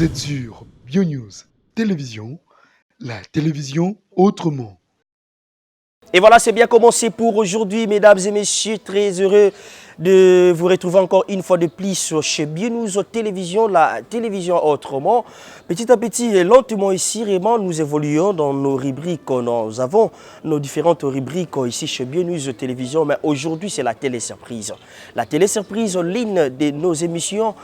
Vous êtes sur BioNews Télévision, la télévision autrement. Et voilà, c'est bien commencé pour aujourd'hui, mesdames et messieurs. Très heureux de vous retrouver encore une fois de plus chez BioNews Télévision, la télévision autrement. Petit à petit et lentement ici, vraiment, nous évoluons dans nos rubriques. Nous avons nos différentes rubriques ici chez BioNews Télévision, mais aujourd'hui, c'est la télé-surprise. La télé-surprise, l'une de nos émissions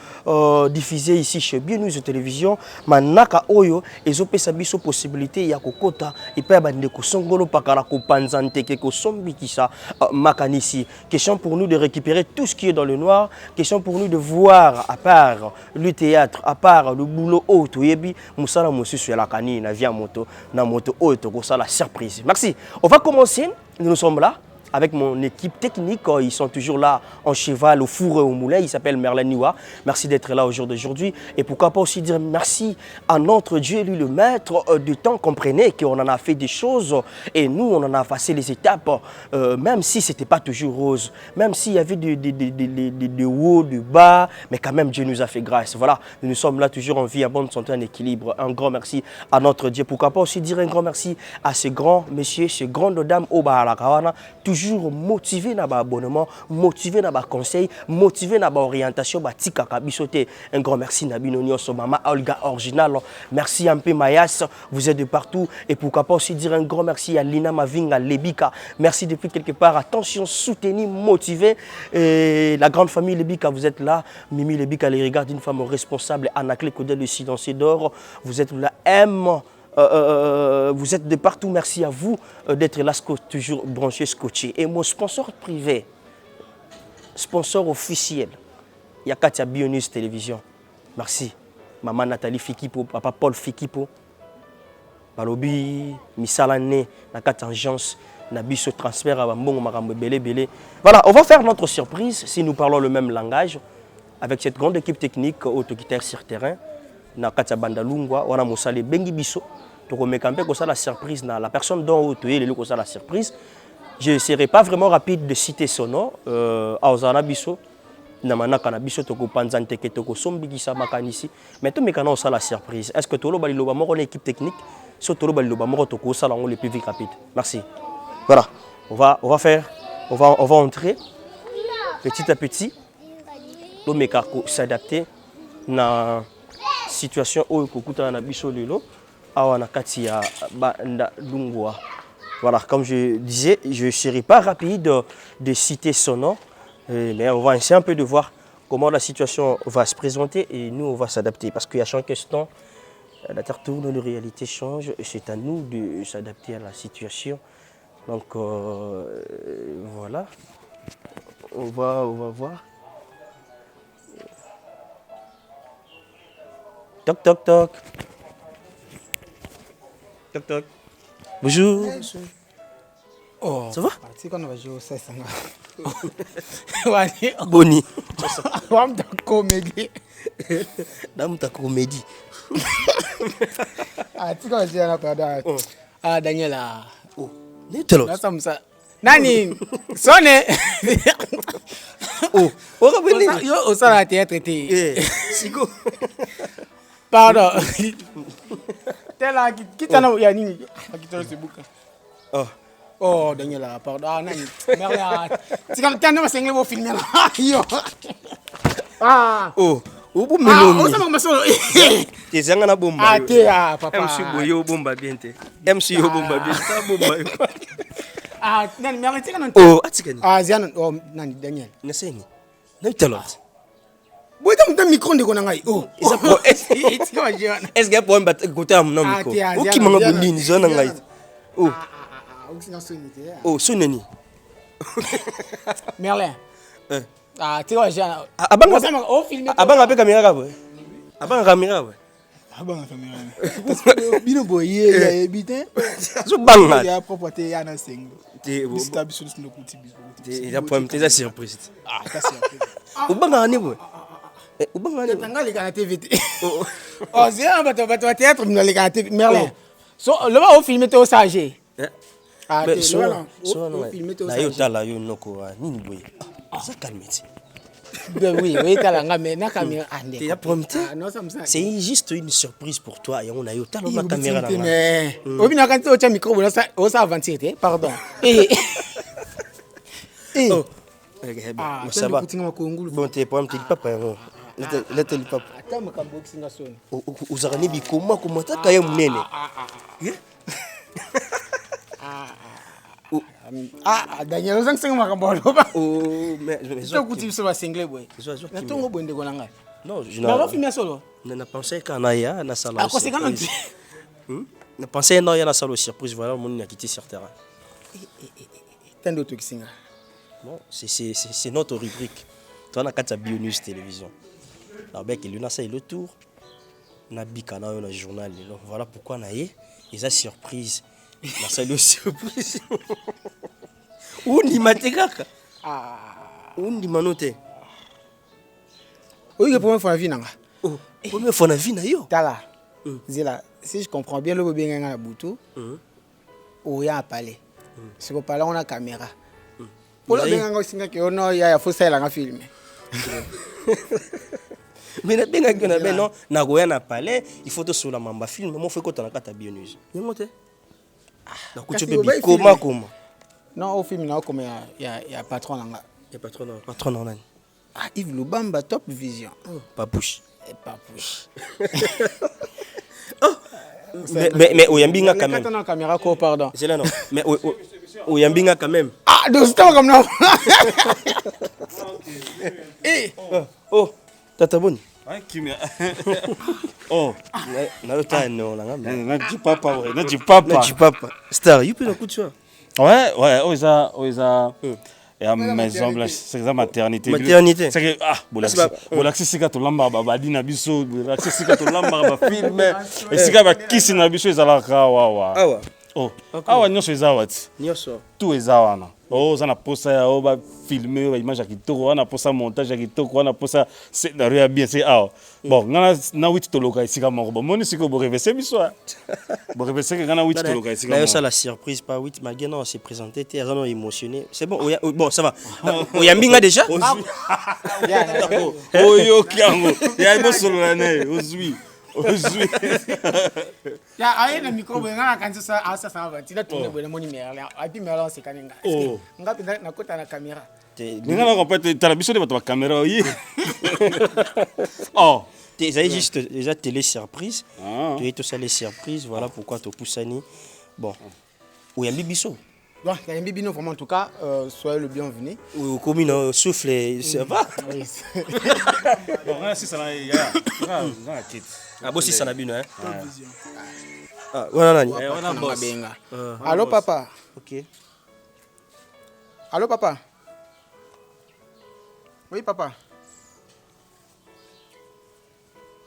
diffusées ici chez BioNews Télévision, Manaka Oyo, et Zopé Sabiso possibilité, Yakokota, et Pabande Kosongolo Pakara Kopanzante, Kosombikisa, Makanisi. Question pour nous de récupérer tout ce qui est dans le noir. Question pour nous de voir, à part le théâtre, à part le boulot autre, Moussala Moussu sur la canine, na via moto, na moto autre, ça la surprise. Merci. On va commencer. Nous sommes là avec mon équipe technique. Ils sont toujours là en cheval, au four et au moulin. Il s'appelle Merlin Niwa. Merci d'être là au jour d'aujourd'hui. Et pourquoi pas aussi dire merci à notre Dieu, lui le maître du temps. Comprenez qu'on en a fait des choses et nous, on en a passé les étapes, même si ce n'était pas toujours rose, même s'il y avait de haut, de bas, mais quand même, Dieu nous a fait grâce. Voilà, nous sommes là toujours en vie, en bonne santé, en équilibre. Un grand merci à notre Dieu. Pourquoi pas aussi dire un grand merci à ces grands messieurs, ces grandes dames au Bahalakawana, toujours motivé dans l'abonnement, motivé dans le conseil, motivé dans l'orientation. Un grand merci à Binonio Somama, Olga Original. Merci un peu Mayas, vous êtes de partout. Et pourquoi pas aussi dire un grand merci à Lina Mavinga, Lebika. Merci depuis quelque part. Attention, soutenir, motiver. Et la grande famille Lebika, vous êtes là. Mimi Lebika, les regards d'une femme responsable. Anaclé Kodel, le silencieux d'or. Vous êtes là. Vous êtes de partout, merci à vous d'être là, toujours branché, scotché. Et mon sponsor privé, sponsor officiel, il y a Katia BioNews Télévision. Merci. Maman Nathalie Fikipo, papa Paul Fikipo, Balobi, Missalane, la Katia Agence, Nabiso transfert à Bambon, Marambe Belé Belé. Voilà, on va faire notre surprise si nous parlons le même langage avec cette grande équipe technique autoquitaire sur terrain. Na Katia Bandalungwa, on a Moussale Bengi Bisso. Donc on met quand même la surprise, la personne dont on est la surprise. Je ne serai pas vraiment rapide de citer son nom. Aozana Bisso, Namana Kanabiso, Toko Panzante, Toko Sombigisa Makanisi. Mais tout le monde a la surprise. Est-ce que Tolo Baliloba Moro une équipe technique? Sur Tolo Baliloba Moro Toko Salon le plus vite rapide. Merci. Voilà. On va entrer petit à petit. Le Mekako s'adapter à la situation où Kokuta Nabiso Lilo. Voilà, comme je disais, je ne serai pas rapide de citer son nom, mais on va essayer un peu de voir comment la situation va se présenter et nous, on va s'adapter. Parce qu'à chaque instant, la terre tourne, la réalité change et c'est à nous de s'adapter à la situation. Donc, voilà, on va voir. Toc, toc, toc. Toc toc. Bonjour. Oh, ça va? C'est qu'on va jouer au 16. Boni. Dame ta comédie. Dame ta comédie. Ah, tu vas jouer à la Ah, Daniela. Oh, netelo. Ça. Nani, sonne. Oh, on va venir. Yo, au salon à théâtre. Sigo. Pardon. Tela kitana ya nini? Kitana sebuka. Oh Daniela, pardon. Ah nani? Merla. Tikana tana masengle bo filmer là. Yo. Ah. Oh, ubu melomi. Ah, osama masolo. Te zanga na bomba. Ah te ah papa. MC boyo bomba biente. MC yo bomba biente. Ta bomba. Ah, nani merla tikana. Oh, atikani. Ah ziana oh nani Daniel. Naseni. Netelo. Boy, tu as un micro de Konangai. Oh, est-ce qu'il y a un côté à mon micro? Ou qui m'a dit une zone en Gaït? Oh, Suneni. Merlin. Ah, tu vois, j'ai un. Abang avec caméra. Abang caméra. Abang caméra. Parce que bino boy, il y a habitant. So bang. Il y a propreté, il y a un sing. Il y a pas une surprise. Ah, ta surprise. Ou bang à niveau. Ou bang à niveau. Tanga les gars TVT. Oh, c'est un bateau théâtre, mais les gars TV. Merlin. So, le va au film au sage. Ah, mais so au film au sage. Là, yo tala yo noko ni boy. Ça calme. Oui, oui, t'as la mais na caméra. Tu as prompté. Non, ça me semble. C'est juste une surprise pour toi. Et on a eu tellement de caméra là. Mais, au final, quand tu as un micro, on s'est avancé, pardon. Oh. Ça va. Bon, t'es pas un petit papa. Laisse-le papa. Attends, je vais boxer na son. Uzarani bi comment t'as kaya munene. Daniel, on s'en va comme ça. Oh, mais Tu as écouté ce single boy. Na tongo bonde golanga. non, je Na filmer solo. n'ai pensé qu'à Naya, na salon. Ah, c'est quand même. Na pensé Naya na salon surprise. Voilà, mon a quitté sur terrain. Tant d'autres qui singa. Bon, c'est notre rubrique. Toi, on a 4 Bio News télévision. Alors, ben, il y a le tour. On a Bicana, on a journal. Voilà pourquoi on a eu. Et ça, surprise. La salle surprise. Où ni matekaka? Où ni manote? Oui, le premier fois la vie nanga. Oh, première fois la vie na yo. Tala. Zela, si je comprends bien le bien na butu. Ou ya parler. Si on parle on a caméra. Pour le bien nga singa que on ya faut ça la filmer. Mais na benga que na ben non na goya na palais, il faut te sur la mamba film, moi faut que tu na kata Bio News. Nyomote. Na kuchope bi comment? Non, au film là comme il y a patron là. Il y a patron nani? Ah, Yves Lubamba Top Vision. Papouche. Et papouche. Mais oyambinga quand même. Quand on a caméra quoi pardon. C'est là non. Mais oyambinga quand même. Ah, donc c'est comme non. Oh, tata bonne. Oh, na yota no la ngam. na dis papa, ouais, na dis papa. Na papa. Star, you peux le coup de choix. Ouais, oisa. Et à maison blanche, c'est ça maternité. Maternité. C'est que bolaxi sika to lamba babadi na biso, bolaxi sika to lamba ba film. Et sika ba kisi na biso ezalaka wawa. Awa. Oh, awa nyonso ezawati. Nyoso. Tout ezawana. Oh, ça na posa ya o ba filmer ba image ya kitoko, wana posa montage ya kitoko, wana posa scénario ya bien c'est awa. Bon, ngana na witi to loka isika moko. Bon, moni siko bo reverser biso. Bo reverser ngana witi to loka isika. Là ça la surprise pas witi magena on s'est présenté, t'es vraiment émotionné. C'est bon, bon ça va. Oyambinga déjà? Oyo kiango. Ya bo solo na ne, ozui. Ozui. Ya aye na micro ngana kanza ça va. Tu l'as tourné bon moni merla. Et puis merla c'est kanenga. Ngapi na kota na caméra. Ngana ko peut tala biso de ba caméra yi. Oh. Tu as juste déjà télé surprise. Tu es tout ça les surprises, voilà pourquoi tu poussani. Bon. Oyambi biso. Bon, il y a un bibino vraiment en tout cas, soyez le bienvenu. Ou comme une souffle, ça va. Bon, là si ça là il y a kit. Ah bon si ça n'a bien hein. Ah voilà nani. On a boss. Allô papa. OK. Allô papa. Oui papa.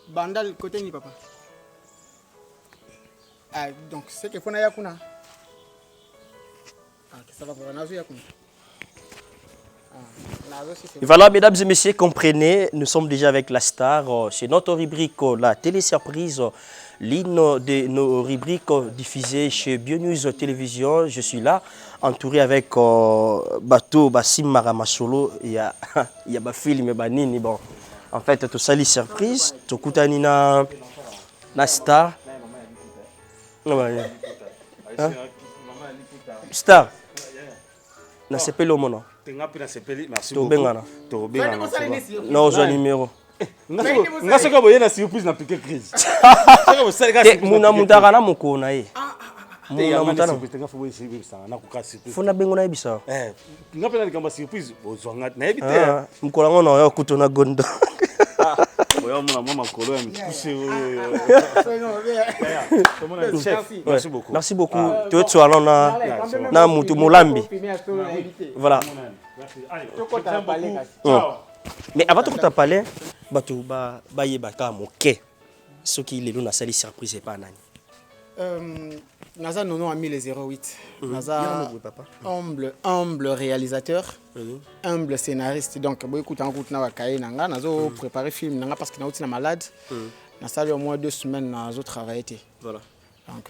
Bandal côté ni papa. Ah donc c'est que fona yakuna. Et voilà, mesdames et messieurs, comprenez, nous sommes déjà avec la star. C'est notre rubrique, la télé-surprise, l'une de nos rubriques diffusées chez Bio News Télévision. Je suis là, entouré avec Bateau, Bassim Maramasolo. Il y a un film, Banini. Bon, en fait, tout ça, les surprises. Tout Koutanina, la star. Star. Na sepeli omono. Tenga pina sepeli, merci beaucoup. To bengana. Na ozwa numéro. Ngasa ka boye na surprise na piquer crise. Muna mutaka na mukona ye. Muna mutana tenga fo boye surprise na ku ka surprise. Fona bengo na ebisa. Nga pena likamba surprise ozwa ngati na ebite. Mukola ngono ya kutona gondo. Oya mona mama kolo ya mikusi oyo. Merci beaucoup. Merci beaucoup. Tu es sur na mutu molambi. Voilà. Mais avant de te parler, bato ba yeba ka moke. Ce qui les na sali surprise et pas nani. Naza nono a mis les 08. Naza humble réalisateur, humble scénariste. Donc, bon, écoute, en route, na kaye nanga, nazo préparer film nanga parce que na outi na malade. Naza au moins 2 semaines nazo travailler. Voilà. Donc,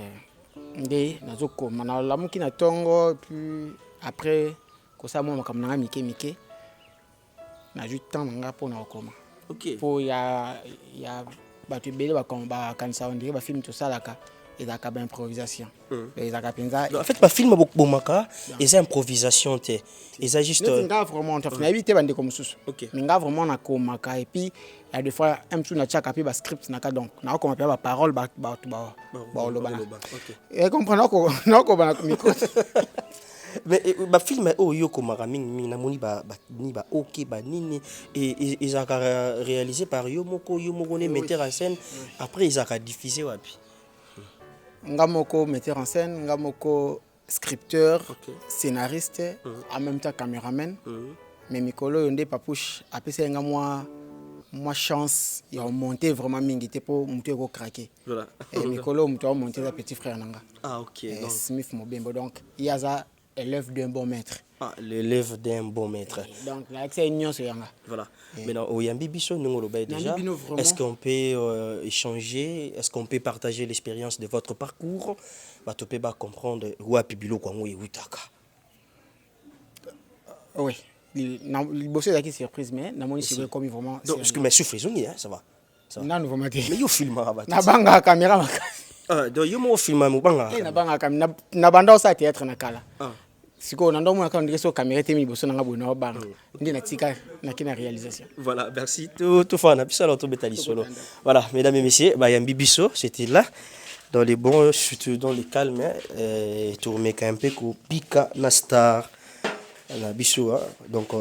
ndé nazo ko na lamuki na tongo puis après ko sa mo makamnanga mike. na juste temps nga pour na okoma. OK. Pour ya batu belé ba kanisa on dirait ba film tout ça là ka ezaka ba improvisation. Ezaka penza. En fait, pas film bomaka, et improvisation té. Et ça juste nga vraiment on fait éviter bande comme sous. OK. Mais nga vraiment na komaka et puis il y a des fois un petit na tchaka puis ba script na ka donc na ko ba parole ba loba. OK. Et comprendre ko ba micro. Mais ba film yoko maraming na moni ba ni ba OK ba nini et ils ont réalisé par yo moko ne metteur en scène après ils ont diffusé wapi. Nga moko metteur en scène, nga moko scripteur, scénariste, en même temps caméraman. Mais Mikolo yonde papouche après c'est nga moi chance il a monté vraiment mingité pour monter au craquer. Voilà. Et Mikolo monter monter la petit frère nanga. Ah OK. Donc Smith Mobembo donc il y a ça élève d'un bon maître. Ah, l'élève d'un bon maître. Donc là c'est union c'est yanga. Voilà. Maintenant au Yambi Biso nous le déjà. Est-ce qu'on peut échanger, est-ce qu'on peut partager l'expérience de votre parcours? Ba to peut pas comprendre wa pibilo kwa ngwe witaka. Oui. Il bossait avec surprise mais na moni c'est comme vraiment. Donc parce que mais souffle hein, ça va. Ça va. Na nouveau matin. Mais yo film rabat. Na banga caméra makasi. Donc yo mo film mo banga. Na banga caméra na banda sa théâtre na kala. Siko na ndo mo ka ndire so caméra te mi bosso na ngabo na banga. Ndi na tika na kina réalisation. Voilà, merci. Tout fana puis ça l'auto betali solo. Voilà, mesdames et messieurs, ba Yambi Biso, c'était là dans les bons, surtout dans le calme et tourner un peu ko pika na star. La Biso, donc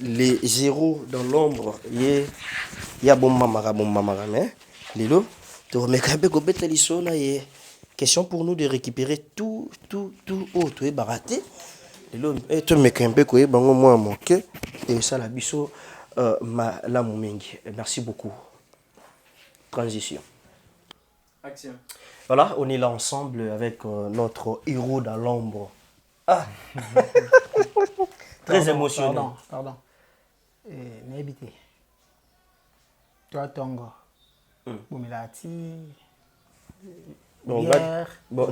les zéros dans l'ombre, il y a bon mamara, mais Lilo, tu remets un peu comme Betalisona et question pour nous de récupérer tout, tout est baraté. Lilo, et tu mets un peu comme bango moi manqué et ça la Biso, la Moumengi. Merci beaucoup. Transition. Action. Voilà, on est là ensemble avec notre héros dans l'ombre. Ah. Très émotionnant. Pardon. N'habité. Toi, Tongo. Bomelati. Bière. Bon.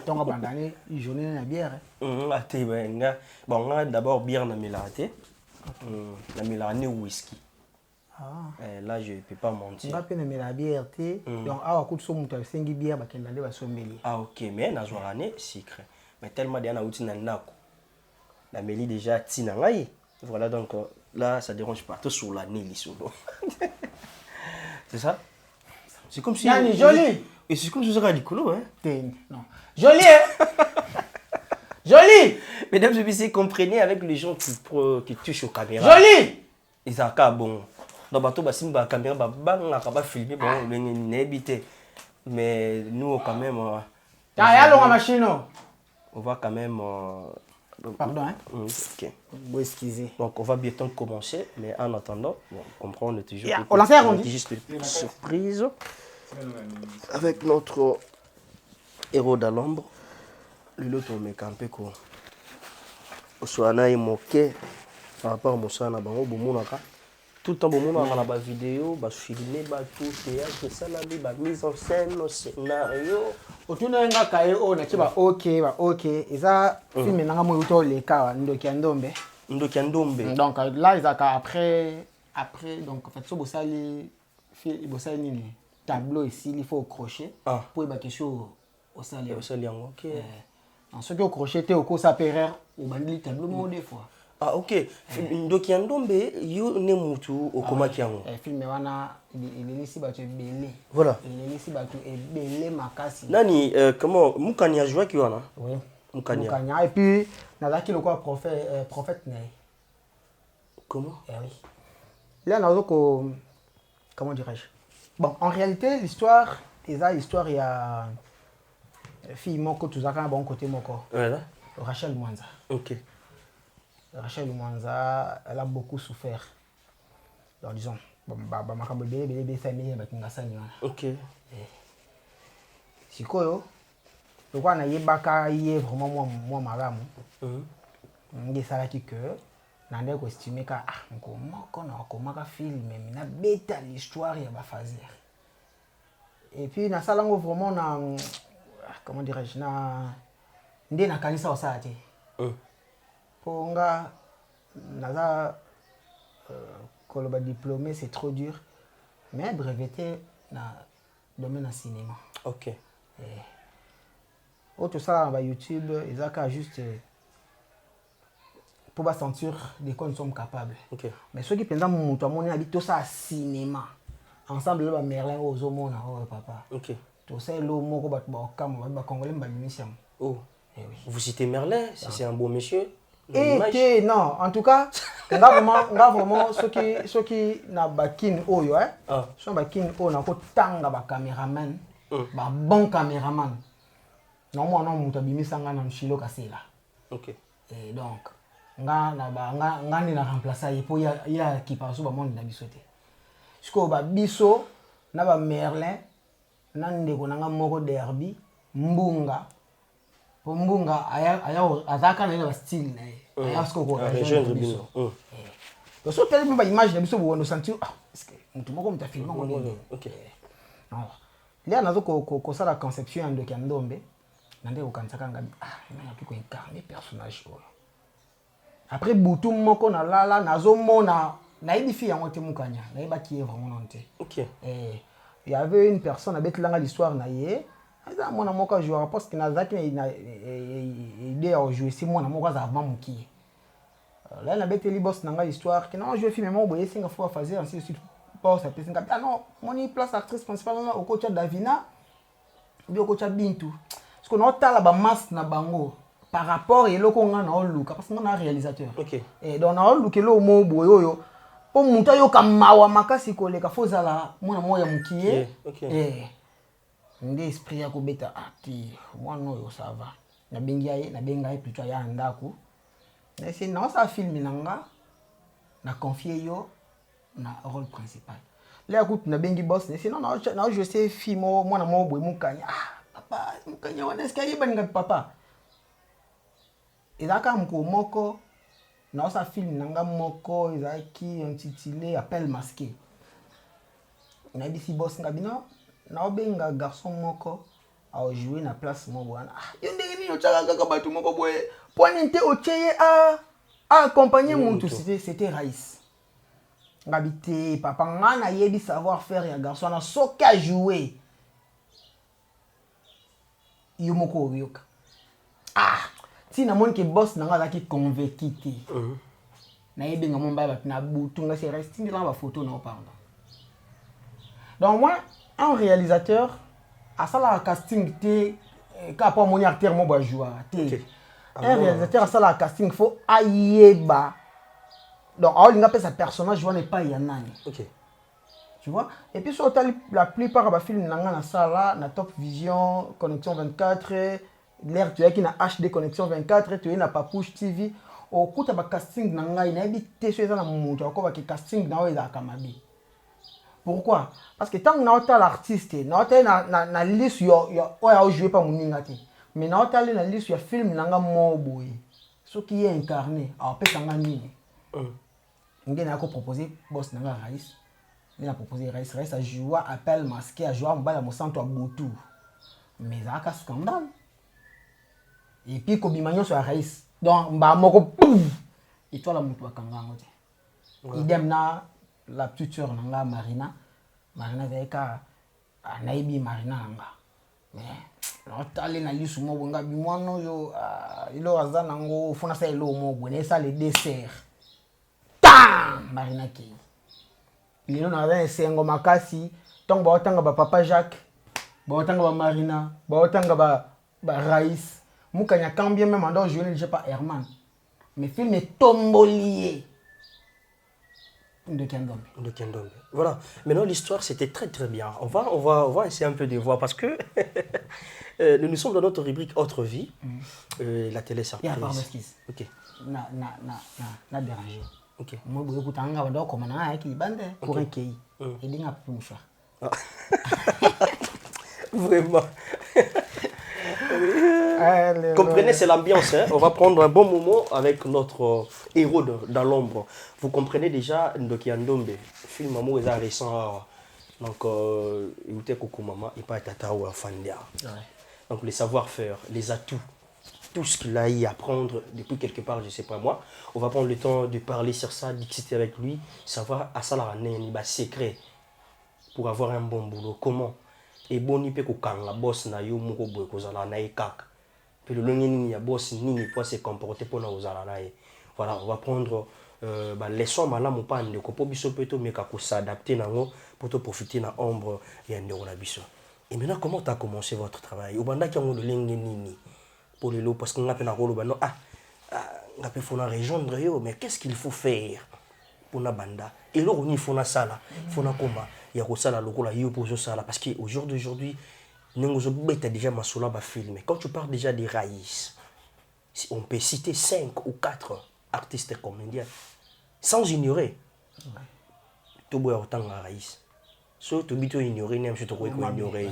Tongo bandane, journée na bière. Bon, d'abord bière na milaté. Na milané whisky. Là, je ne peux pas mentir. On va la bière. Donc, à coup de son mouton, 5 bières, bah, qu'elle va sommelier. Ah, ok, mais na journée, secret. Mais tellement d'années où tu n'as pas. La mélie déjà tinangaï. Voilà, donc là, ça dérange pas. Tout sur la nez, solo. C'est ça? C'est comme si. Yanni, joli! Et c'est comme si vous aviez colo, hein? Non. Joli, hein? Joli! Mesdames et messieurs, comprenez avec les gens qui touchent aux caméras. Joli! Ils ont qu'à bon. Dans le bateau, la caméra, on va filmer, bon, on est habité. Mais nous, quand même. On va quand même. Pardon, hein? Ok. Bon, excusez. Donc, on va bientôt commencer, mais en attendant, on comprend, on est toujours. On l'a fait arrondi. Juste une surprise avec notre héros dans l'ombre. L'autre, on met campé quoi. Oswana est moqué par rapport à Moussana Bango, Boumounaka. Tout le temps, Boumounaka, on a des vidéos, des films, tout théâtre, ça, la mise en scène, le scénario. Otuna nga kaye o na kiba ok eza film nanga mo uto le ka ndoki ndombe donc là ils a après donc en fait so bosali nini tableau ici il faut au crochet pour y baquer au sali OK en ce que au crochet te au ko sa perer au bandili tableau mo des fois. Ah ok. Ndoki Ndombe yo ne mutu okoma kiango. Film wana il ici batu belé. Voilà. Il ici batu belé makasi. Nani comment Mukanya joue qui wana? Oui. Mukanya. Et puis nazaki le quoi prophète né. Comment? Oui. Là nazoko comment dirais-je? Bon, en réalité l'histoire il y a fille moko tuzaka na bon côté moko. Voilà. Rachel Mwanza. OK. Rachel Mwanza, elle a beaucoup souffert. Alors disons, OK. Sikoyo, le quoi na yebaka yé vraiment moi maramu. Ngi sala ki que na ndeko estimer ka moko na komaka film mais na beta l'histoire ya ba fazer. Et puis na sala ngo vraiment na comment dirais-je na ndé na kanisa osate. Ponga naza koloba diplômé c'est trop dur mais breveté na domaine na cinéma. OK. Autre ça ba YouTube ils ont juste pour ba sentir de quoi nous sommes capables. OK. Mais ceux qui pendant mon toi mon habite tout ça cinéma. Ensemble ba Merlin ozomona papa. OK. Tout ça lo moko ba kam ba congolais ba mission. Oh. Eh oui. Vous citez Merlin, si c'est un beau monsieur. Et non, en tout cas, vraiment ceux qui na bakin oyo sont bakin oyo na ko tanga ba cameraman, ba bon cameraman. Non moi non muta bimisanga na Nshilo Kasela. OK. Et donc nga ni na remplacer pour ya qui passe ba monde na bisoté. Siko ba biso na ba Merlin na ndeko na nga moko derby mbunga. Mbunga azaka na ba style na aya siko ko jeune bino. Donc so tellement ba image na biso bo sentir est-ce que mutu moko muta filmer ngo nini. OK. Alors là nazo ko ça la conception ya Ndoki Ndombe na ndeko kansaka ngabi na piko incarner personnage oyo. Après butu moko na lala nazo mona na idifi yango te mukanya na iba qui est vraiment nonté. OK. Il y avait une personne avec l'histoire na yé. Moi na moka joueur parce que nazaki na idée à jouer si moi na moka za avant muki. Là na beteli boss nanga histoire que non jouer film moi boye singa faut faire ainsi aussi pas ça peut ah non moni place actrice principale au coach Davina ou au coach Bintu. Parce qu'on a tala ba masse na bango par rapport et loko nga na oluka parce que on a réalisateur. OK. Et donc na oluka lo mo boyo yo po muta yo kamawa makasi koleka fozala mona moya muki. OK. Ndé esprit ya kobeta ati moi no yo ça va na benga plutôt ya ndako mais c'est non ça film nanga na confier yo na rôle principal là écoute na bengi boss mais sinon na je sais film moi na mo boy mukanya papa mukanya wana est-ce qu'il y a banga papa ezaka mko moko na ça film nanga moko ezaki intitulé appel masqué na disi boss ngabino na benga garçon moko a jouer na place mo bwana yo ndenge ni otaka kaka bato moko boye poni nte ocheye a accompagner muntu c'était Raïs ngabité papa ngana yebi savoir faire ya garçon na soka jouer yo moko yoka si na mon ke boss nanga zaki convaincu te na yebi ngamo mbaya na butu nga c'est reste ndila ba photo na pardon donc moi un réalisateur à ça la casting té quand pas mon acteur mo ba jouer té un réalisateur à ça la casting faut ayeba donc on a sa personnage jouer n'est pas yanani. OK. Tu vois et puis sur la plupart des films nanga na sala na Top Vision Connexion 24 l'air tu as qui na HD Connexion 24 tu es na Papouche TV au kuta ba casting nanga ina ebité sur na mutu akoba ki casting na oza kamabi. Pourquoi? Parce que tant que nous l'artiste, nous na liste yo jouer pas moninga te. Mais nous na liste yo film nanga moboy. Ce qui est incarné, alors peut sanga nini. Ngena a proposé boss nanga Raïs. Il a proposé Raïs a joué appel masqué a joué en bas mo centre Botou. Mais ça a scandale. Et puis ko bimanyo sur Raïs. Donc ba moko pouf. Et toi la mutu bakanga ngote. Idem na la petite sœur nanga Marina veka naibi Marina nanga mais no tali na lisu mo bonga bi mwana yo ilo azana ngo funa sa ilo mo bone sa le dessert ta Marina ki lelo na za sengo makasi tong ba otanga ba papa Jacques ba otanga ba Marina ba otanga ba Raïs mukanya kambien même ando jouer je pas Herman mais film est tombolié de Ndoki Ndombe. Voilà. Maintenant, l'histoire, c'était très très bien. On va essayer un peu de voir parce que nous sommes dans notre rubrique Autre vie, la télé surprise. Il y a pas d'excuse. OK. Na déranger. OK. Moi, je vous tanga wando comme na ya ki bande pour un pays. Et dinga plus choix. Vraiment. Comprenez, c'est l'ambiance. Hein? On va prendre un bon moment avec notre héros dans l'ombre. Vous comprenez déjà Ndoki Ndombe, film amour est récent. Donc, il était Kokumama et pas Tata ou Fandia. Donc, les savoir-faire, les atouts tout ce qu'il a eu à apprendre depuis quelque part, je ne sais pas moi. On va prendre le temps de parler sur ça, discuter avec lui, savoir à ça la secret pour avoir un bon boulot. Comment? Et bon, il peut que la boss na yo moko boy ko zala na ekak. Puis le long ni ya boss ni pour se comporter pour na ozala na e. Voilà, on va prendre leçon malamu pa ndeko po biso peto meka ko s'adapter nango pour te profiter na ombre ya ndeko na biso. Et maintenant, comment tu as commencé votre travail? Au banda qui ont le nini pour le lot parce qu'on a peine à rouler non on a faut rejoindre yo mais qu'est-ce qu'il faut faire pour na banda? Et là on y faut na sala, faut na comment il y a ko sala lokola yo pour ça là parce que aujourd'hui nengozo beta déjà masola ba filmer. Quand tu parles déjà des raïs, on peut citer 5 ou 4 artistes comédiens sans ignorer. Tout boy autant la raïs. Surtout bito ignorer même surtout quoi ignorer.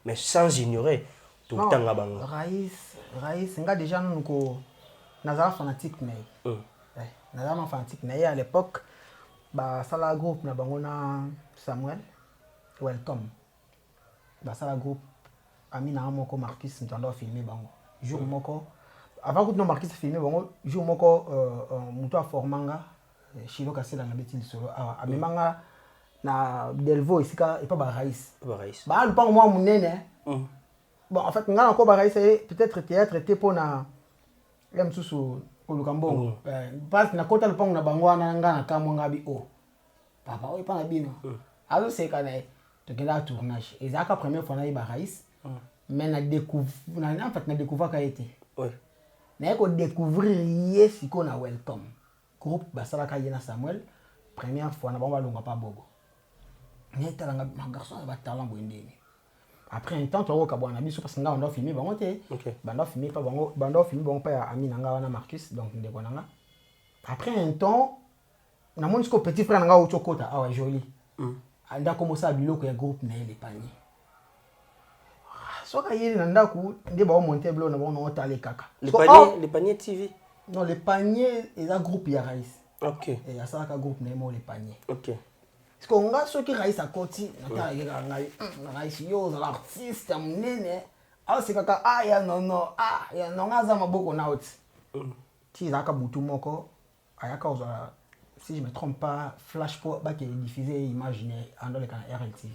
Mais sans ignorer tout le temps là-bas. Raïs, nga déjà nous ko nazara fanatique mais. Nazara fanatique mais à l'époque ba sala groupe na bango na Samuel Welcome. Ba sala groupe ami na moko Marcus ntando filmer bango. Jour moko avant que no Marcus filmer bango jour moko muto a formanga Chilo Kasela na beti solo a memanga na Delvo isika et pas ba Raïs. Ba le pas moi munene. Bon en fait nga encore ba Raïs peut-être théâtre était pour na même sous au Lukambongo. Parce na kota le pang na bango na nga na kamo ngabi o. Papa o pas na bino. Alors c'est quand to kela tournage. Et ça la première fois na ba Raïs. Mais na découvrir en fait na découvrir ka été. Ouais. Na ko découvrir yes iko na Welcome. Groupe basala ka yena Samuel première fois na bango balonga pas bogo. N'était là un garçon avec un talent boindé. Après un temps tu as kabwana biso parce que nga on doit filmer bango te. Bando filmer pas bango bando filmer bango pas ami nanga wana Marcus donc ndeko nanga. Après un temps na mon petit frère nanga ochokota ah ouais joli. Anda commencé à biloko ya groupe na les paniers. Soka yeli na ndaku ndé ba monter blo na bango na tale kaka. Les paniers TV. Non les paniers et un groupe ya Raïs. OK. Et ya ça ka groupe na mo les paniers. OK. Parce qu'on a ceux qui Raïs à côté, Raïs yo l'artiste munene. Ah c'est kaka ah ya non ah ya non azama boko na out. Ti zaka butu moko ayaka oza si je me trompe pas flash pour ba qui diffuser imaginer en dans le canal RLTV.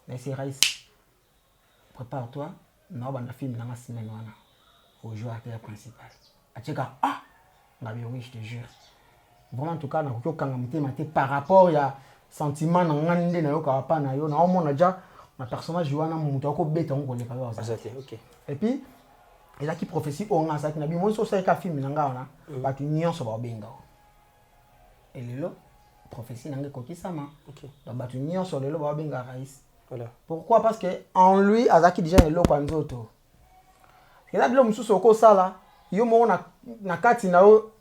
Mais c'est Raïs. Prépare-toi, na ba na film na semaine wana. Au joueur acteur principal. Acheka ah na bien oui je te jure. Vraiment en tout cas na ko kanga mutema te par rapport ya sentiment na ngande na yo ka pa na yo na omona ja na personnage wana muto ko beta ngo le pa za. OK. Et puis il a qui prophétie on a ça na bi mo so ça ka film na nga wana ba tu nyonso ba benga. Et lelo prophétie na nga ko kisama. OK. Donc ba tu nyonso lelo ba benga Raïs. Voilà. Pourquoi? Parce que en lui azaki déjà le loko nzoto. Et là l'homme sous ko sala yo mo na kati na yo.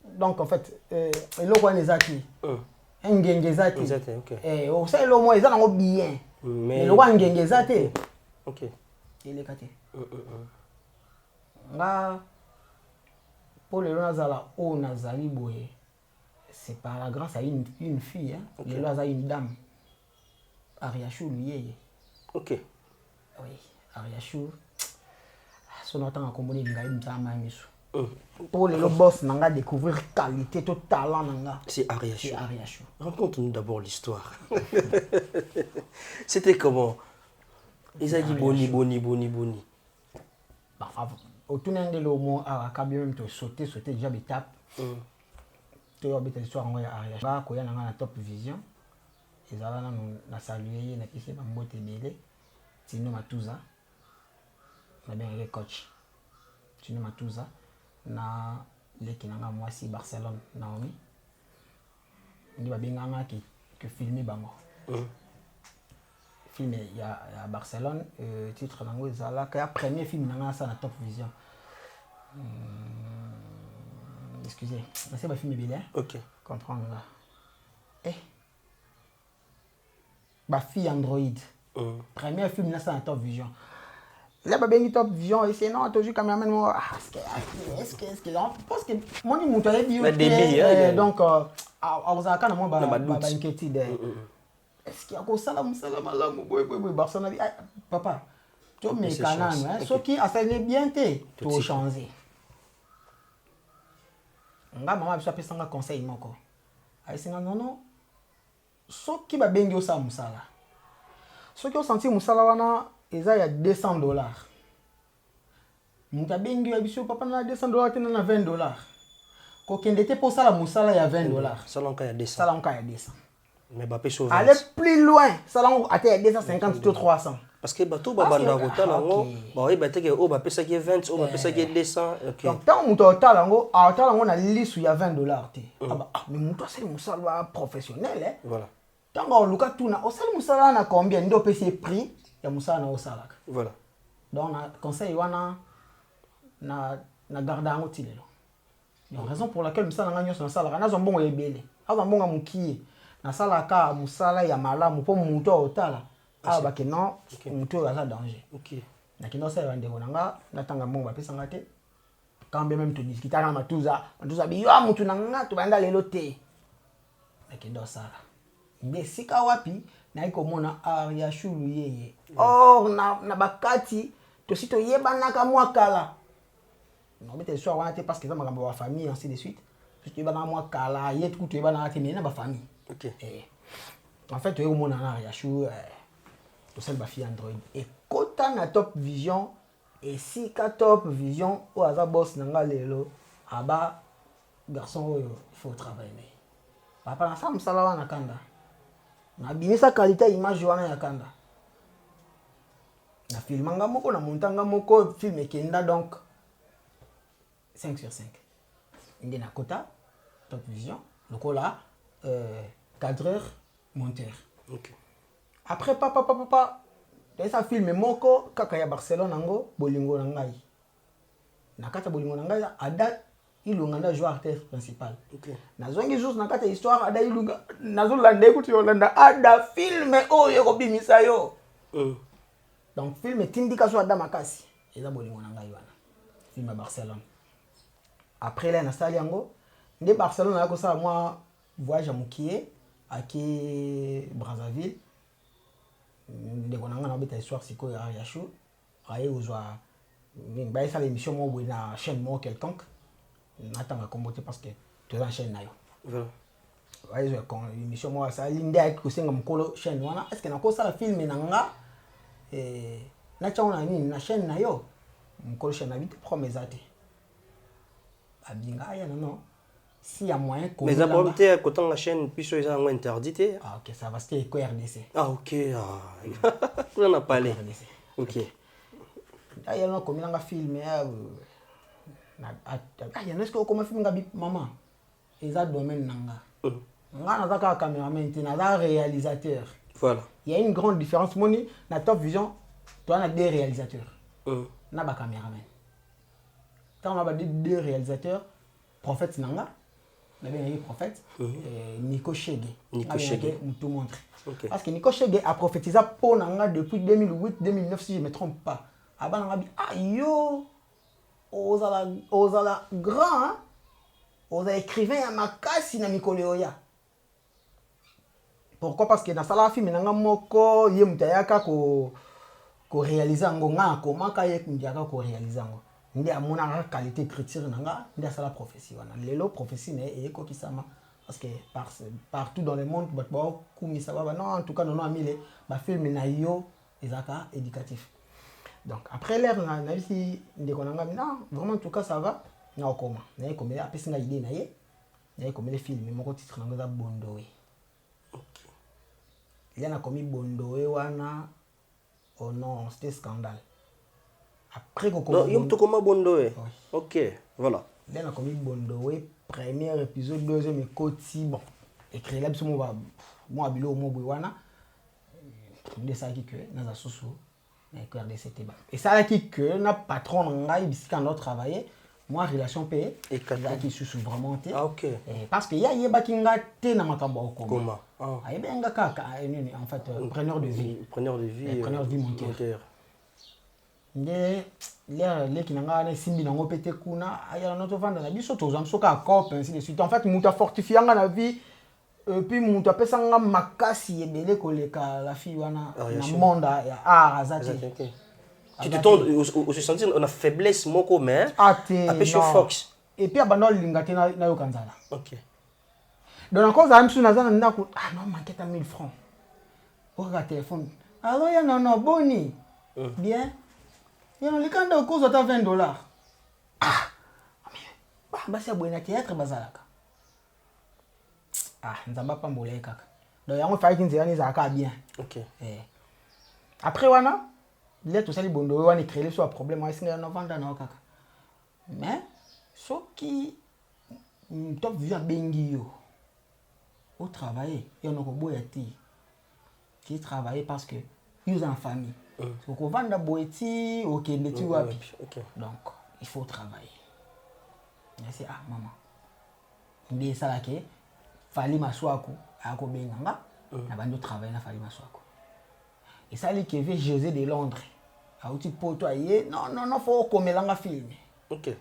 Donc en fait le loko nezaki. Ngengezate. OK. Au ça le moins ils ont bien. Mais le roi ngengezate. OK. Il est caté. Là pour le Nazala au Nazali boye. C'est par la grâce à une fille hein. Okay. Le Nazali une dame. Ariachou lui. OK. Oui, Ariachou. Son autant à composer ngai mtama miso. Pour le boss nanga découvrir qualité tout talent nanga. C'est Ariachou. Raconte-nous d'abord l'histoire. C'était comment? Ils a dit boni. Bah au tout n'en de l'homo à Kabirem to sauter déjà étape. Tu as bête l'histoire en Ariachou. Bah koya nanga na Top Vision. Ils allaient na saluer na pisse mambote belé. Tino Matuza. Na bien le coach. Tino Matuza. Na leki nanga mwasi Barcelone Naomi ndi babenganga que filmer bango film ya Barcelone titre nango ezala ka premier film nanga ça na Top Vision excusez c'est ba film bien OK comprendre là ba fille Android premier film na ça na Top Vision. Là, babengi Top Vision et c'est non toujours cameraman moi est-ce que là parce que mon ni muto dit donc awazaka na moi ba inquiétude est-ce qu'il y a ko sala musala malamu boy Barcelone papa to mekana hein soki asali bien te to changer nga mama biso apesanga conseil moko ayisinga non soki babengi osala musala soki osenti musala wana eza ya $200 mutu abengi ya biso papa na $200 te na $20 kokende te po sala musala ya $20 salon ya 200 salon ya 200 mais ba peso aller plus loin salon ate ya 250 to 300 parce que bato babanda kotala ngo ba oyeba te ke o ba pesa ki 20 o ba pesa ki 200 OK donc tant mutu otala ngo na lisu ya $20 te mais mutu asali musala professionnel hein voilà tant luka tuna osali musala na combien ndo pesi prix ya musala na osalaka voilà donc na conseil wana na garda yango tilelo donc raison pour laquelle musala nga nyonso nasalaka nazo mbongo ebele azo mbongo mukie nasalaka musala ya malamu po mutu otala ba ke non mutu aza danger OK na kino sa yande konanga natanga mbongo bapesanga te quand même to discuter na matuza biyo mutu nanga to banda lelo te na kino sala besika wapi na ikomona aria shulu yeye or na bakati to sito yebanaka mwakala non bete so wana te parce que za makambo wa famille ainsi de suite to yebana mwakala yetu to yebana te na ba famille OK en fait to yekomona na aria shulu to sel ba fi Android et kota na Top Vision et si ka Top Vision o aza boss nanga lelo aba garçon oyo faut travailler papa na sa musala wana kanda na binisa qualité image wana ya kanda na filmanga moko na montanga moko film ekenda donc 5 sur 5 inde na kota Top Vision lokola cadreur monteur OK après papa ça film moko kaka ya Barcelone ngo bolingo na ngai na kata bolingo na ngai ada ilunga na joueur acteur principal OK na zongi juste na kata histoire ada ilunga nazo lande kuti yolanda ada film oyo ko bimisa yo donc film tindika so ada makasi eza bolingo na ngai wana film ya Barcelone après là na sali yango nde Barcelone na ko sa moi voyage à Mukie aki Brazzaville ndeko nanga na beta histoire siko ya Yashu aye uzwa ba ça l'émission mo na chaîne mo quelconque natanga kombote parce que tu as chaîne na yo voilà aye zo kon émission mo ça linde ak ko senga mkolo chaîne wana est-ce que na ko sala film nanga na chauna ni na chaîne na yo mkolo chaîne na bite promesse ate abinga ya non si ya moyen ko mais d'abord te kotant la chaîne puis ça est interdit ah OK ça va c'était ko RDC ah OK on en a parlé OK aya no komila nga film ya na aya no est-ce que comme film nga bi maman eza domaine nanga nga na zaka cameraman te na za réalisateur voilà il y a une grande différence moni na Top Vision toi na des réalisateurs na ba cameraman quand on a deux réalisateurs prophète nanga na bien prophète Nico Chege tout montre parce que Nico Chege a prophétisé pour nanga depuis 2008 2009 si je me trompe pas aba nanga bi ayo ozala grand oza écrivain ya makasi na mikolo ya pourquoi parce que na sala film nanga moko ye mutayaka ko réaliser ngo nga ko maka ye kunjaka ko réaliser ngo ndi amona qualité écriture nanga ndi sala prophétie wana lelo prophétie ne e ko kisama parce que partout dans le monde ba kumi ça va non en tout cas non amile ba film na yo ezaka éducatif donc après l'air na bisi ndeko nanga non vraiment en tout cas ça va na okoma na ekomela apesinga idée na ye na ekomela film moko titre nanga za Bondowe OK il y a na komi Bondowe wana oh non c'était scandale après qu'on non yom to koma Bondowe OK voilà il y a na komi Bondowe premier épisode deuxième écoti bon écrit là biso moi bilo mo wana de ça qui que na za susu na RDC Teba et ça là qui que na patron ngai bisika no travailler moi relation payée et là qui susu vraiment té ah OK parce que ya yeba kinga té na makambo comment ah yebenga kaka en fait preneur de vie monteur nde les qui n'ont pas simbi n'ont pas été kuna ayala notre vendre la biso to zamso ka cop ainsi de suite en fait muta fortifier la vie puis muta pesa nga makasi ebele koleka la fille wana na monde ya azati Tu te tends au se sentir on a faiblesse moko mais non. Fox. Et puis abandon lingate na yo kanzala. OK. Donc encore ça msu nazana ndako non manquait 1000 francs. Au téléphone. Alors ya non boni. Bien. Ya no likanda ko zo ta $20. Basi abwena théâtre bazalaka. Nzamba pambolé kaka. Donc yango faki nzela ni zaka bien. OK. Après wana, il tout ça li bondo wana créer sur un problème wa singa no vanda na kaka. Mais ce qui top vient bengi yo. Au travail, il y en a boya ti. Qui travaille parce que ils ont en famille. Donc on vanda boeti, OK, mais tu vois. Donc il faut travailler. C'est maman. Ndé ça là que fali maswako ako benganga na bando travailler na fali maswako. Et ça li que veut José de Londres. A outi poto aye non faut komelanga film. OK.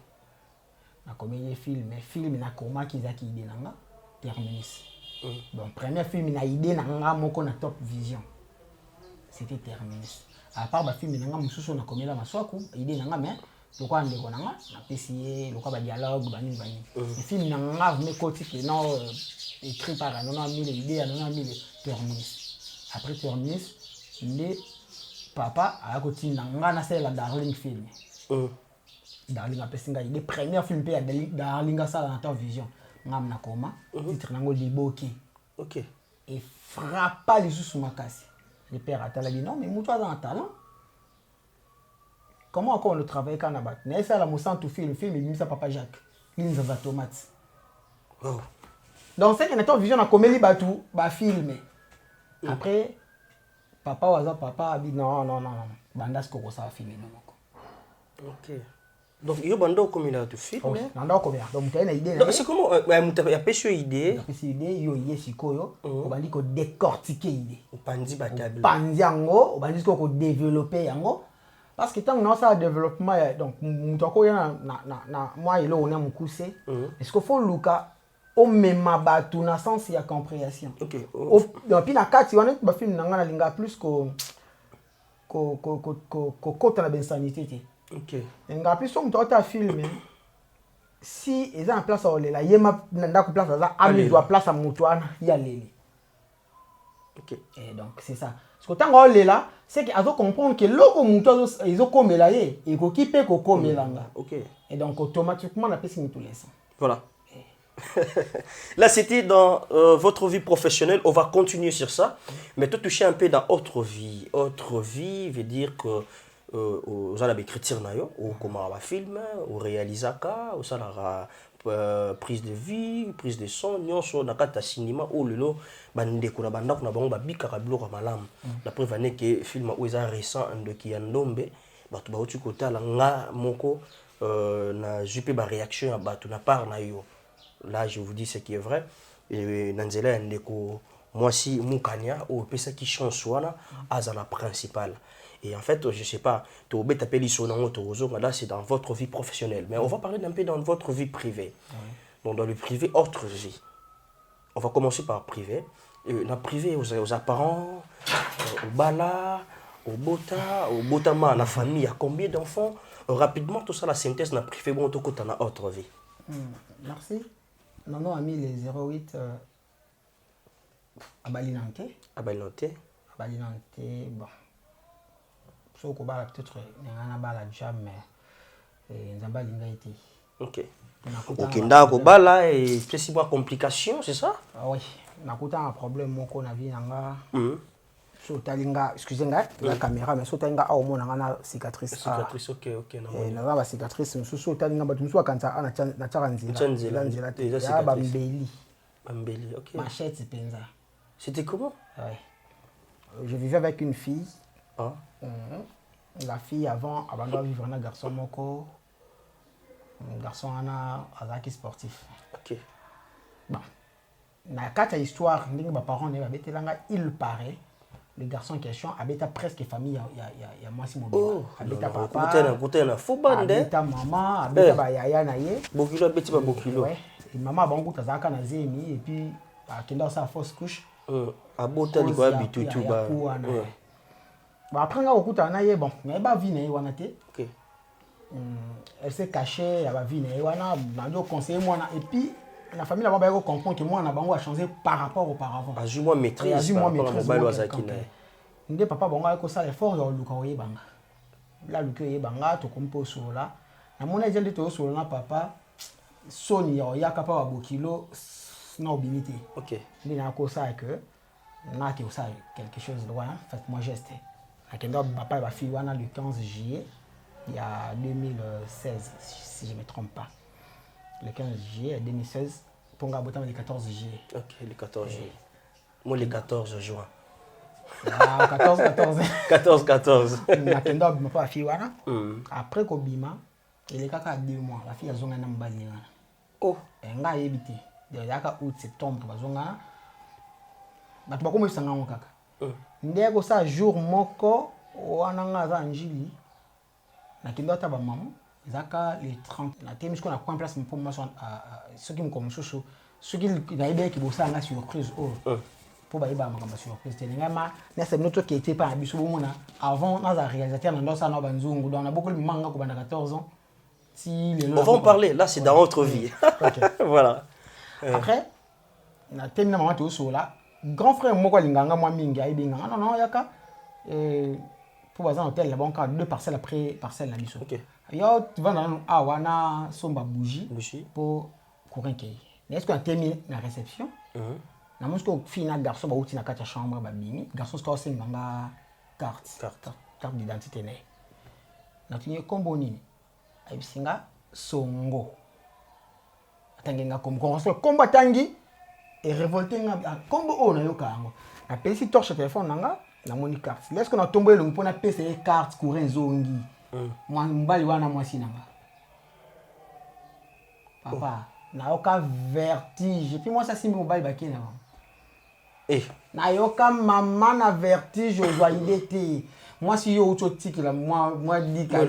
Na komelie film na koma kizaki ide nanga terminus. Bon premier film na ide nanga moko na Top Vision. C'était terminus. À part ba film nanga mususu na komela maswako ide nanga mais lokwa ndeko nanga na PCA lokwa ba dialogue bani. Le film nanga me koti que non écrit par non 1000 idées non 1000 terminus. Après terminus le papa a côté nanga na c'est la Darling film. Darling a pesinga idée premier film pe ya Darling ça dans Top Vision. Ngam na koma titre nango Liboki. OK. Et frappa les sous makasi. Le père a dit non mais moi dans talent. Comment encore on le travaille quand on a battu? Mais ça la moussant tout film il dit ça papa Jacques. Il nous a tomates. Oh. Donc c'est que Top Vision a comédie batu ba filmer. Après papa waza papa a dit non bandas ko ça filmer non. OK. Donc yo bando comme il a tout film. Nanda ko bien. Donc tu as une idée. Donc c'est comment il y a pêché idée. Pêché idée yo yesikoyo on va dire ko décortiquer idée. Pandi batable. Pandi yango on va dire ko développer yango. Parce que tant que ça a développement donc mutoko ya na moi il on a mukuse. Est-ce qu'il faut luka au même batu na sens ya compréhension. OK. Donc puis na kati wana ba film nanga na linga plus ko kota na bensanité. OK. Nga plus on ta film si ils ont en place au lela yema nda ko place za ami doit place à mutwana ya leli. OK. Et donc c'est ça. Parce que tant qu'on est là, c'est qu'ils ont comprendre que l'eau ils ont comme là et qu'on kipe qu'on comme là. OK. Et donc automatiquement on appelle ça tous les sens. Voilà. Là c'était dans votre vie professionnelle, on va continuer sur ça, mais tout toucher un peu dans autre vie. Autre vie veut dire que vous allez écrire nayo ou comment on va filmer, ou réaliser ça, ou ça la prise de vie, prise de son, nyonso na kata cinéma ou lelo bande kuna banda kuna bango babika ka biloko malamu. La preuve est que film ou ça récent ando ki yandombe batu ba uti kota la nga moko na jupe ba réaction ya batu na part na yo. Là je vous dis ce qui est vrai et nanzela ndeko moi si mukanya ou pesa qui chance wana azala principal. Et en fait, je sais pas, là c'est dans votre vie professionnelle, mais on va parler d'un peu dans votre vie privée. Donc dans le privé, autre vie. On va commencer par privé. Dans le privé, aux apparents, au bala, au botama, la famille, il y a combien d'enfants? Rapidement, tout ça, la synthèse dans le privé, bon, tout dans autre vie. Merci. Non, ami, les 08 à Balinante. À Balinante, bon. So ko bala peut-être ngana bala jam mais nzamba linga été. OK. OK, ndako bala et précisément complication, c'est ça? Ah oui, nakuta un problème moko na vie nanga. So talinga, excusez-moi, la caméra mais so talinga au mona ngana cicatrice. Cicatrice, OK, na ba cicatrice so talinga ba tumso kanza na tsakanzila. Ya ba mbeli. Mbeli, OK. Machette penza. C'était comment? Ouais. Je vivais avec une fille. La fille avant doit vivre un garçon moko. Un garçon qui sportif. OK. Bon. Na kata histoire ndinga ba parents ne ba betelanga il paraît le garçon en question habite presque famille ya moi si mobile. Habite papa. Kutena fubande. Habite maman, habite ba yaya na ye. Bokilo beti ba bokilo. Ouais. Et maman bango tazaka na zemi et puis akenda sa fausse couche. Abota liko habitu tu ba. Bon, après, on a eu bon, mais pas vie, Ok. Elle s'est cachée, elle va vie, on a conseillé moi et puis la famille là-bas comprendre que moi on a changé par rapport auparavant. Ajoute-moi maîtrise par rapport à mobile wazakina. Ndé papa bongo ko ça l'effort yo luka oyebanga. La luka oyebanga to kompo so là. Na mona jende to so na papa Sony ya kapa wa bokilo na obimité. OK. Ndé na ko ça que na que ça quelque chose loin, faites-moi geste. Akenda papa va fille wana le 15 juillet. Il y a 2016, si je ne me trompe pas. Le 15 juillet 2016, Ponga Botam le 14 juillet. Ok, le 14 juillet. Moi, le 14 juin. Ah, 14. Nakenda ma pas fille wana. Après Kobima, il est kaka 2 mois. La fille a zonga na mbali wana. Oh, nga yebité. De yaka août septembre bazonga. Batu bakoma isanga ngo kaka. Ndeko sa jour moko wana nga za njili. Nakenda ata ba maman. Zaka les 30 na temi qu'on a point place pour moi ce qui me comme chouchou ce qui na bien qui bossa nga surprise pour ba iba makamba surprise telinga ma na c'est notre qui était pas biso bomona avant na za réalisateur na ndosa na banzungu donc on a beaucoup de manga ko banda 14 ans si les on va en parler là c'est dans notre vie. Voilà. Après na temi na maman to so là grand frère moko linganga moi mingi aibinga non yaka pour bazan hôtel là bon quand 2 parcelles après parcelle na biso. OK. Yo tu vas dans wana somba bougie pour courir kei. Est-ce qu'on termine la réception? Na moi ko fina garçon ba outi na kata chambre ba bimi garçon ska aussi nganga carte d'identité né. Na tuni kombo nini? Ai bisinga songo. Atangenga kombo kombo tangi et révolté nga kombo o na yoka ngo. Na pesi torche téléphone nanga na moni carte. Est-ce qu'on a tombé le mpona PC carte courir zongi? Moi mbali wana mwasi nanga papa na yoka vertige puis moi ça simbi mbali bakena na yoka maman na vertige ozwa idée moi si yo utotiki la moi dika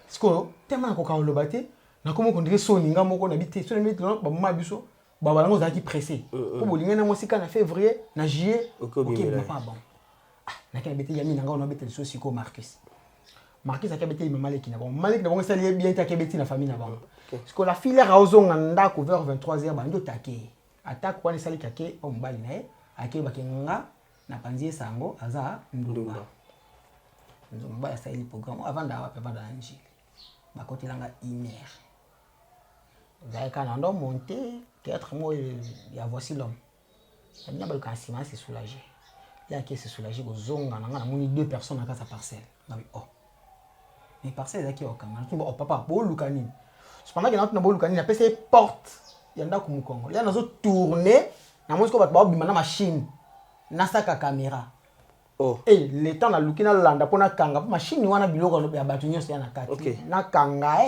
sko tellement ko ka lobate na komo kondire soninga moko na bité so limite ba mama biso ba balango zaki pressé ko bolinga na mwasi kana février na juillet OK papa bon na kana bité yami nanga on bité so siko Marcus a kabeti maleki na bon maleki na bon ça lié bien ta kabeti na famille na bon parce que la fille a ozonga ndako vers 23h ba ndo take attaque kwa ni sali kake o mbali na ye ake bakenga na panzie sango aza ndumba ndumba ya sali programme avant da wapi avant da njili ba côté langa imer za kana ndo monter théâtre moi ya voici l'homme ya ba ka sima c'est soulagé ya qui c'est soulagé ko zonga na moni 2 personnes à sa parcelle na oh mais parcelle là qui au Kanga tu bon papa bo lukani cependant que na bo lukani na pese porte yanda ku mukongo ya nazo tourner na mo ko ba bima na machine na saka caméra et le temps na lukina landa pona kanga machine wana biloko ya batu nyonso ya na kati na kanga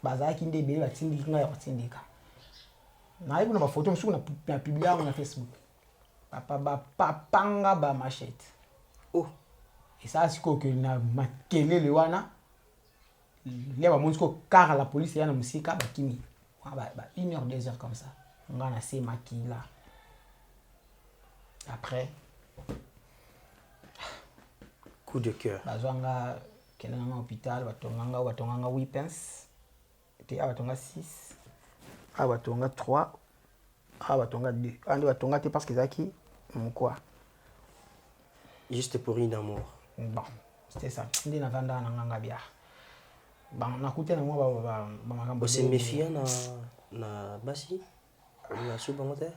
bazaki ndebe batindi nga ya batindika na yebu na ba photo msuku na publier na Facebook papa ba papanga ba machette et ça c'est que na makele le wana il y a monsko car la police yana musika bakimi ba 1 heure 2 heures comme ça on a assez maquillé là après coup de cœur bazwanga kelanga hôpital batonganga 8 pence et abatonga 6 abatonga 3 abatonga 2 ande batonga te parce que zaki quoi juste pour une amour bon c'était ça ndi na vanda na nganga bia bon nakute na moi ba makambo c'est méfiant na basi na suba ngote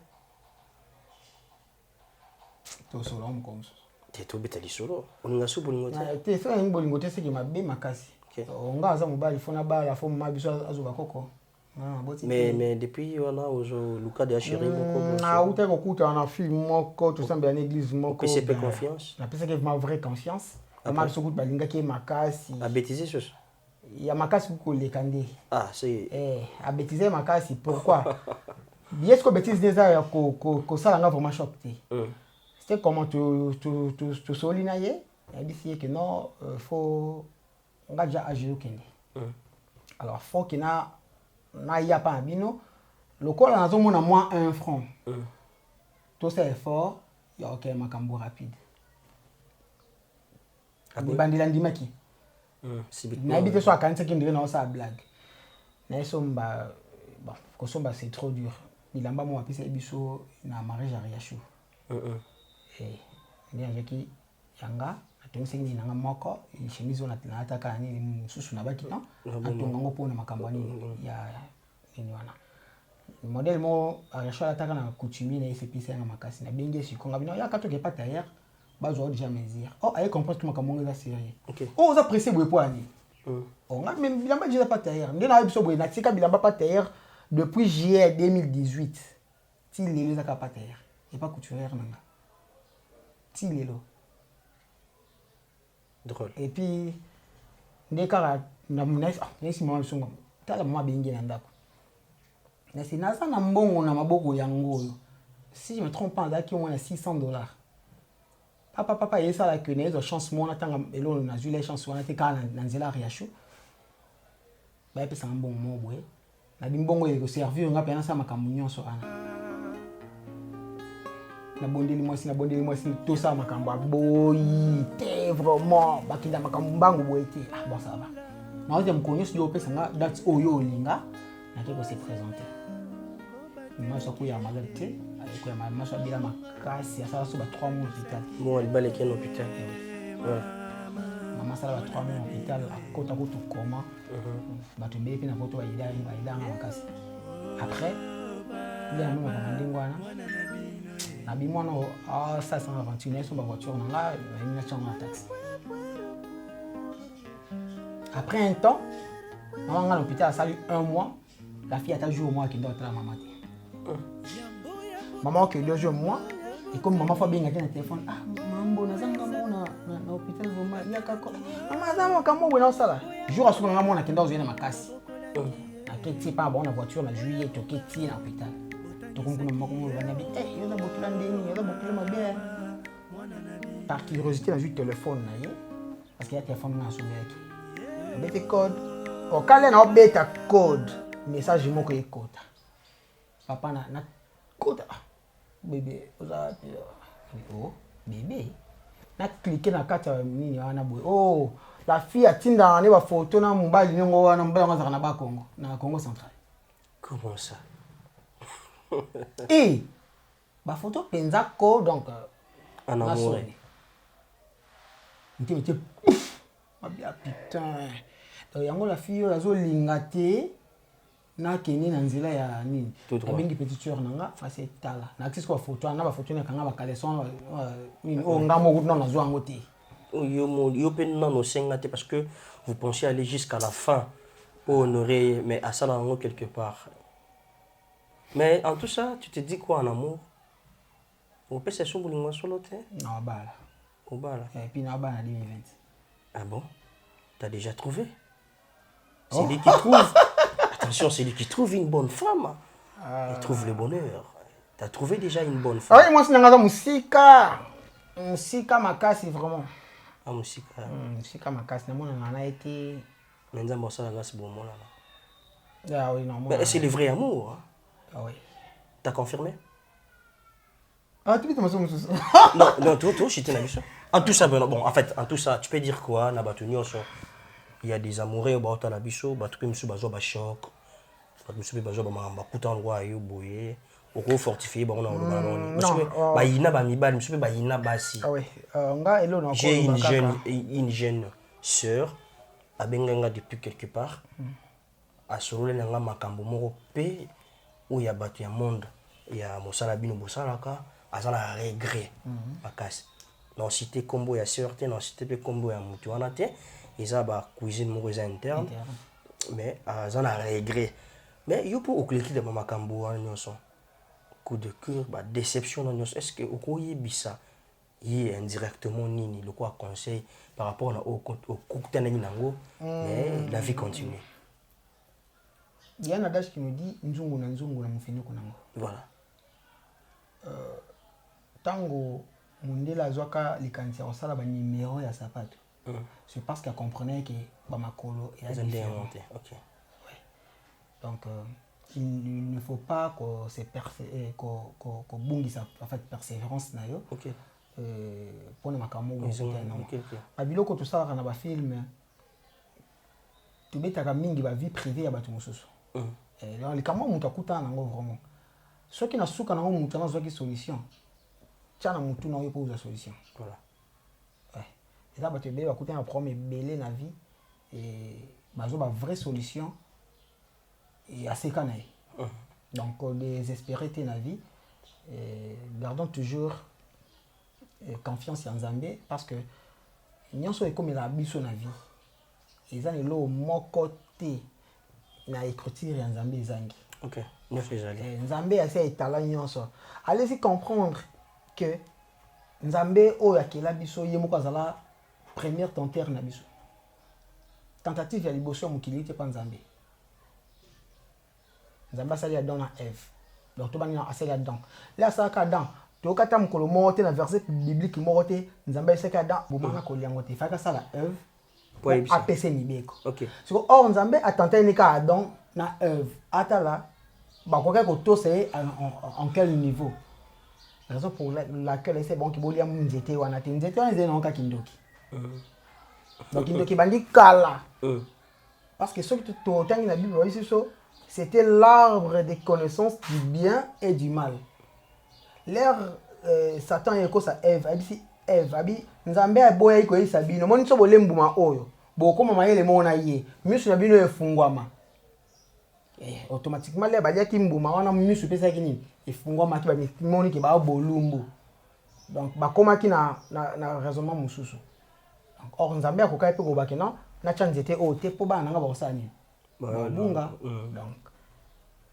to solo comme te to betali solo on nga suba ngote te so ngbo ngote c'est que mabe makasi onga za mobali fona bala fo mabiso azuba koko mais depuis on a au Lucas de Achiri moko na uta ko kuta na fille moko to semble en église moko que c'est pas confiance na pesa que ma vraie confiance ma so kuta balinga ke makasi a bêtiser ce ya makasi ko le kande c'est a bêtiser makasi pourquoi bien ce que bêtise déjà ya ko sala nga vraiment choqué c'est comment tu solina ye a dit que non faut on a déjà agi au Kenya alors faut qu'il na ya pas bino le col na zo mona moins 1 franc tout ça est fort il y a OK makambo rapide bandela ndimaki nayebi te so akanisaki ndenge naosala blague naye somba bon kosomba c'est trop dur bilamba mo apesa biso na mariage ya Riachu nde azaki yanga atongisaki nini nanga moko chemise oyo naataka nini mosusu na baki non atonga ngo mpona makambo nini ya nini wana modèle mo Riachu alataka na coutumier na esepisa yanga makasi nabengi esikonga bino yaka toke pa tailleur bazwa déjà mesure aye comprendre tout makambo eza sérieux oza pressé boye po ani nga même bilamba déjà pas tailleur nde na biso boye natika bilamba pas tailleur depuis juillet 2018 ti lelo ezaka pas tailleur et pas couturière nanga ti lelo drôle et puis nde kaka na nesi mama biso tala mama bengi na ndako nasi naza na mbongo na maboko yango oyo si je me trompe pas azalaki au moins $600 papa yesala que naezo chance mona tanga elolo nazwi la chance wana te kala na nzela Riachu bayepesa mbongo mo boye na bimbongo eko servir nga pena sa makambo nyonso wana na bondeli mwasi to sa makambo boyi te vraiment bakinda makambo mbango boye te bon ça va na ozo mkonyo si opesa nga date oyo olinga na keko se présenter moi ça kuya malade avec ma maman soit bien makasi ça va sur 3 mois hôpital bon elle balé quel hôpital ouais maman ça va 3 mois hôpital à kota ko to koma ba to mbé pe na photo ida makasi après il y a maman ba ndingwana na bi mwana a 521 sur ma voiture na nga na chambre taxi après un temps maman à l'hôpital ça a eu 1 mois la fille a ta jour au mois qui doit être la maman maman que 2 jours moi et comme maman fa benga na téléphone mambo nazanga mona na hôpital vraiment il y a kako maman zama kamo bona sala jour asu nga mona kenda ozena makasi na kiti pa bona voiture na juillet to kiti na hôpital to kumuna mako mo bana bi yo na botula ndeni yo na botula mabe par curiosité na ju téléphone na ye parce qu'il y a téléphone na sobeki bete code o kale na obeta code message moko ekota papa na kota bébé oza oh bébé na cliquer na kata nini wana boy oh la fille atinda ne ba photo na mobile ngo wana mbala ngazaka na ba Congo na Congo central comment ça et ba photo penza ko donc en amour n'était ma bien putain yango la fille azo lingate na keni na nzela ya nini abengi petite sœur nanga face tala na access ko photo na ba photo na kanga ba caleçon nini o ngamo ko na zo ango te yo pe non senga te parce que vous pensez aller jusqu'à la fin pour honorer mais à ça là quelque part mais en tout ça tu te dis quoi en amour on peut se souvenir moi solo te non bala au bala et puis na bala 2020 ah bon t'as déjà trouvé c'est lui qui trouve. Attention, c'est lui qui trouve une bonne femme. Il trouve le bonheur. Tu as trouvé déjà une bonne femme. Ah oui, moi, c'est un musika. Musika makasi, vraiment. Ah, musika. Musika makasi. Moi, on a été. Mais on ça c'est bon, là. Ah oui, non. Mais c'est le vrai amour. Hein? Ah oui. T'as confirmé? Ah, tu dis que tu Non, toi, je t'ai dit ça. En tout ça, bon, en fait, en tout ça, tu peux dire quoi? Il y a des amoureux au bord de la bicho, tu peux me suivre à choc. Tu me suivre à ma couteau en bois et au boyer. Au gros fortifié, on a le ballon. J'ai une jeune sœur à Benganga depuis quelque part. À Sololé, il y a Makambo Morope, où il y a battu un monde. Il y a Mosalabino Bosalaka, à ça regret. Dans cité combo, il y a sœur, dans cité combo, il y a Moutouanate. Ils ont la cuisine mauvaise interne, mais ils ont un regret. Mais il y a pour occulter de Makambo, coup de cœur, déception. Est-ce que vous voyez ça? Il y a indirectement nini le quoi conseil par rapport au cocktail nango, mais la vie continue. Il y a un adage qui nous dit nzungu na mufenyoko nango. Voilà. Tango mundela zwaka likanisa osala ba numéro ya sapato. C'est parce qu'elle comprenait que Bamakolo est différent. Okay. Ouais. Donc, il ne faut pas qu'on se bungisse en fait persévérance. Okay. pour ne makambo ok. babiloko tosalaka na bafilme tobetaka mingi bavie privée ya bato mosusu likambo moto akutana nango vraiment soki na suka nango moto anazwaki solution tia na motu na oyo mpo ozwa solution eza bato ebele bakutana na problème ebele na vie bazwa ba vraie solution aseka na ye donc désespéré te na vie gardons toujours confiance en Nzambe parce que nyonso ekomela biso na vie eza lelo moko te na écriture ya Nzambe ezangi ok Nzambe asa etala nyonso allez-y comprendre que Nzambe oyo akela biso ye moko azala première tentaire na biso tentative ya liboso ya mokili te pa Nzambe asali Adam na Eve donc tobani asali Adam là asalaka Adam tokata mokolo moko te na verset biblique moko te Nzambe asali Adam bomana koliango te faka sala Eve apese mibeko siko or Nzambe atenta nika Adam na Eve atala bakoka kotosa ye en quel niveau raison pour laquelle c'est bon ki bolia nzete wana te nzete wana ezali nango kindoki donc kindoki bandi kala parce que ceux qui totangi na Bible ici c'était l'arbre des connaissances du bien et du mal. L'air Satan yeko sa Eve, abisi Eve abi Nzambe aboya iko isa bino. Moni so bolembuma oyo. Bokoma mayele mona ye. Misu na bino efungwama. Automatiquement le balia ki mbuma wana misu pesa kini efungwama ki ba moni ki ba bolumbu. Donc bakoma ki na raisonnement mususu. Donc or Nzambe akoka pe ko bakena na chanzete o te po ba nanga ba osani. Bunga donc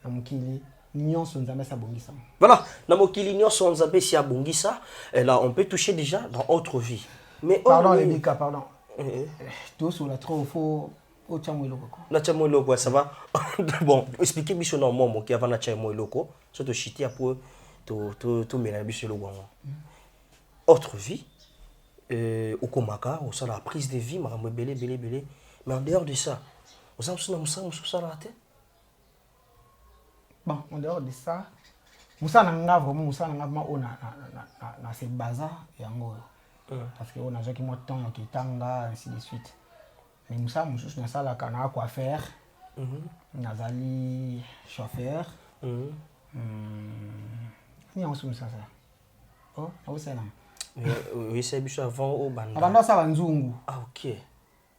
na mokili nyonso Nzambe sa bongisa. Voilà, na mokili nyonso Nzambe si abongisa, et là on peut toucher déjà dans autre vie. Mais pardon les cas pardon. Tout sur la trop faux au chamweloko. Na chamweloko ça va. Bon, expliquez biso na momo qui avant na chamweloko, so to chiti apo to mena biso lo gwango. Autre vie au komaka, au sala prise de vie, makambo belé. Mais en dehors de ça, vous avez ça la tête? Bon, en dehors de ça, Moussa n'a vraiment na c'est bazar et en parce que on a déjà qui moi temps qui tanga ainsi de suite. Mais Moussa na ça la kana quoi faire. Nazali chauffeur. Ni on sous ça. Oh, où c'est là? Oui, c'est biso avant au banda. Avant ça banzungu. Ah OK.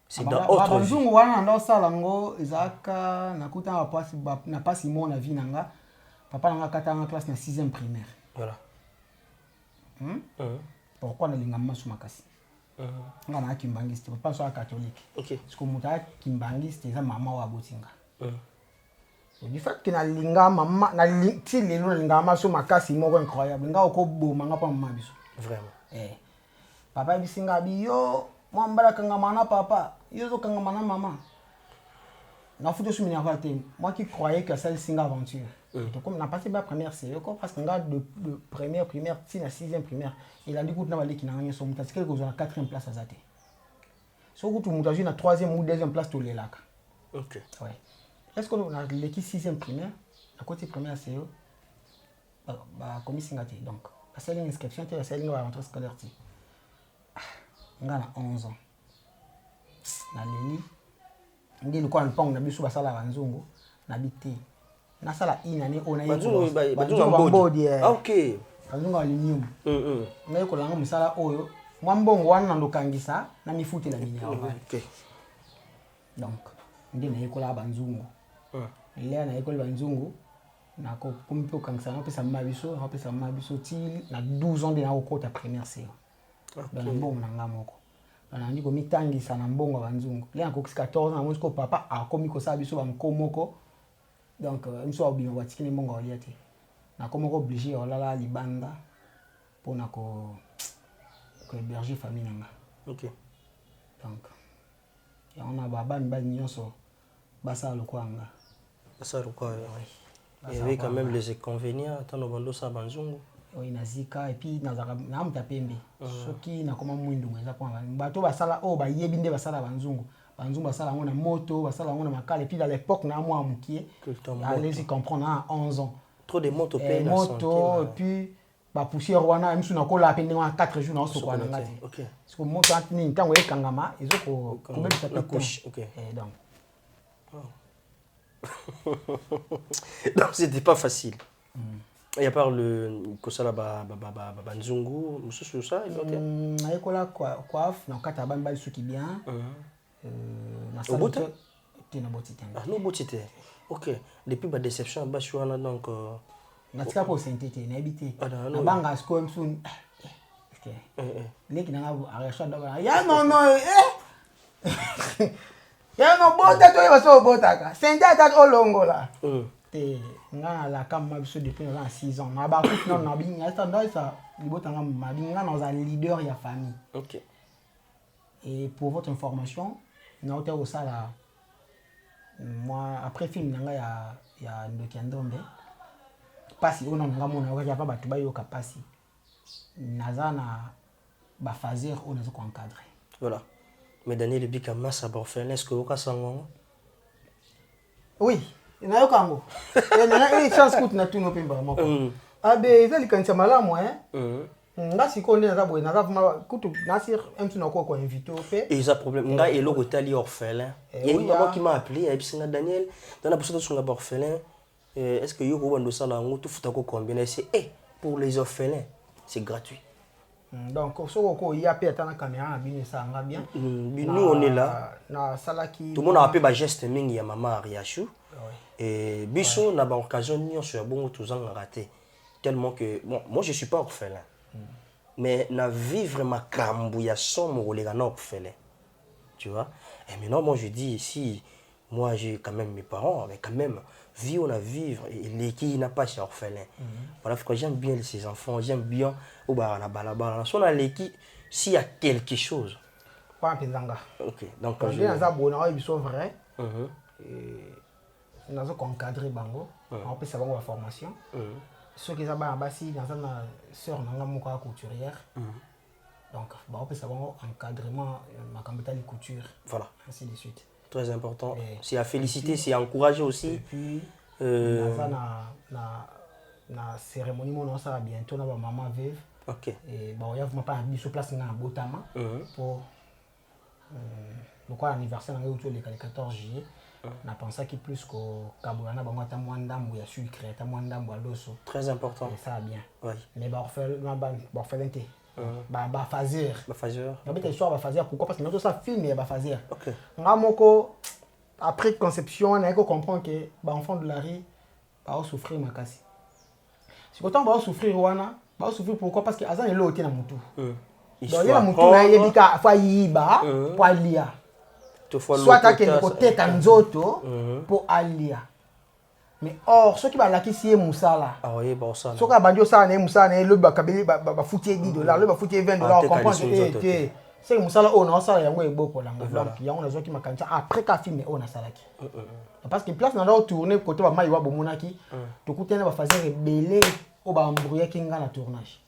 C'est dans autre vie. Banzungu wana ndo sala ngo ezaka nakuta na pasi mo na vie nanga. Papa nanga kata en classe na 6e primaire. Voilà. Pourquoi na linga masu makasi? Nga na kimbangiste, papa so catholique. OK. Parce que muta kimbangiste eza mama wa botinga. Du fait que na linga mama na ti lelo na linga masu makasi moko incroyable. Nga okoboma nga pa mama biso. Vraiment. Papa bisinga biyo mwambala kanga mana papa, yozo kanga mana maman. Na foto sur minéralité, moi qui croyais que ça c'est une aventure. Donc comme n'a passé ma première série parce qu'on a de première primaire, si la 6e primaire, il a dit que na balé qui n'a rien sur mutas quelque chose à 4e place à zate. So que tout mutas na 3e ou 2e place tout les lacs. OK. Ouais. Est-ce qu'on a l'équipe 6e primaire, à côté première série bah comme singati donc la seule inscription c'est la seule rentrée scolaire. Nga na 11 ans. Na leli ngi likuwa npango na biso basala banzungu na biti. Na sala inane ona yeko. Banzungu mbodi. Ah OK. Banzungu aluminium. Na yeko langa musala oyo. Mwambongo wana ndokangisa na mifuti la mineral. OK. Donc ngi na yeko la banzungu. Ile na yeko la banzungu na ko kumpe okangisa na pesa mabiso ti na 12 ans de na okota première série. Dans mbongo na ngamoko. Na ndiko mitangisa na mbongo banzungu. Lea ko 14 ans moi ko papa a komi ko sa biso ba mkomoko. Donc mso obino watikini mbongo oliate. Na komoko obligé olala libanda pona ko héberger famille nanga. OK. Donc ya on a baba mbani nyonso basa lokwanga. Ça quoi. Il y avait quand même les inconvénients tant au bando sa banzungu. Oui, nazika et puis nazaka na mutapembe soki na koma mwindu mweza kwa bato basala o ba yebinde basala banzungu basala ngona moto basala ngona makala et puis à l'époque na moi mukie allez-y comprendre à 11 ans trop de moto paye moto et puis ba poussière wana misu na kola pendant 4 jours na soko na ngati. OK. Parce que moto antini ntango ekangama ils ont ko mettre la couche. OK. Donc donc c'était pas facile. Et à part le kosala nzungu mususu ça OK. Na ekola coiffe na kata ban ba suki bien. Na salon na botité. Ah no botité. OK. Depuis ba déception ba chouana donc natika po sentete na ebité. Na banga sko msun. OK. Leki na arrêcha d'abord. Ya non ya no bota to yeba so botaka. Senta ta olongola. Te nga la kama biso depuis 6 ans. Na ba coupe non na binga ça dans ça libotanga ma binga dans un leader ya famille. OK. Et pour votre information, na hôtel au sala moi après film nanga ya Ndoki Ndombe pasi ona nga mona wa ya ba batu ba yo kapasi nazana ba fazer on a encadrer. Voilà. Mais Daniel Bika massa orphelin est-ce que oka sango? Oui, na yo kango. Na chance kuti na tuno pemba moko. Abe ezali kanisa malamu nga sikone na boye na vuma kutu nasir mtu na ko invité au fait. Et ça problème nga eloko tali orphelin. Il y a une maman qui m'a appelé et puis c'est Daniel dans la personne sur orphelin est-ce que yo ko ça là tout futa ko combien c'est pour les orphelins c'est gratuit. Donc soko il y a peut-être na caméra bien ça nga bien. Nous on est là. Na salaki tout le monde a appelé ba geste mingi ya maman Ariachou. Et biso na ba occasion ni sur bon tous en raté tellement que bon moi je suis pas orphelin. Mais na vivre ma cambouilla somme ou les gars orphelins. Tu vois? Et maintenant moi je dis ici moi j'ai quand même mes parents mais quand même vivre on a vivre et les qui n'a pas chez orphelin. Voilà pourquoi j'aime bien ces enfants, j'aime bien au bar la balabala. Son les qui s'il y a quelque chose. Pas penzanga. OK. Donc quand je na bona ils sont vrais. Nous avons encadré bango. On peut savoir la formation. Ceux qui ont basi dans une sœur nanga moko couturière. Donc on peut savoir encadrement ma campagne de couture. Voilà. Ainsi de suite. Très important. C'est à féliciter, c'est à encourager aussi. Et puis na cérémonie mon ça bientôt na maman veuve. OK. Et bon il y a vraiment pas biso place na botama pour le anniversaire na autour le 14 juillet. Na pensé qu'il plus qu'au Kabulana bango ta mwandambu ya sucre ta mwandambu ya loso. Très important. Et ça bien. Oui. Mais ba orphelin te. Ba fazer. Ba fazer. Na bête histoire ba fazer pourquoi parce que nous ça film et ba fazer. OK. Nga moko après conception on a comprendre que ba enfant de la rue ba souffrir makasi. Si autant ba souffrir wana, ba souffrir pourquoi parce que azan elo na mutu. Donc il na mutu na yebika fa yiba pour alia. Soit à quel côté tanzoto pour alia. Mais or ceux qui va lakisi musala. Ah oui bon ça. Ceux qui bandio ça na musala na le bakabeli ba fouti $10, le ba fouti $20 on comprend que c'est musala on na ça yango eboko langa. Donc yango na zo ki makancha après ka film on na salaki. Parce que place na tourner côté ba mai wa bomonaki to kutena ba fazer belé o ba embrouiller kinga na tournage.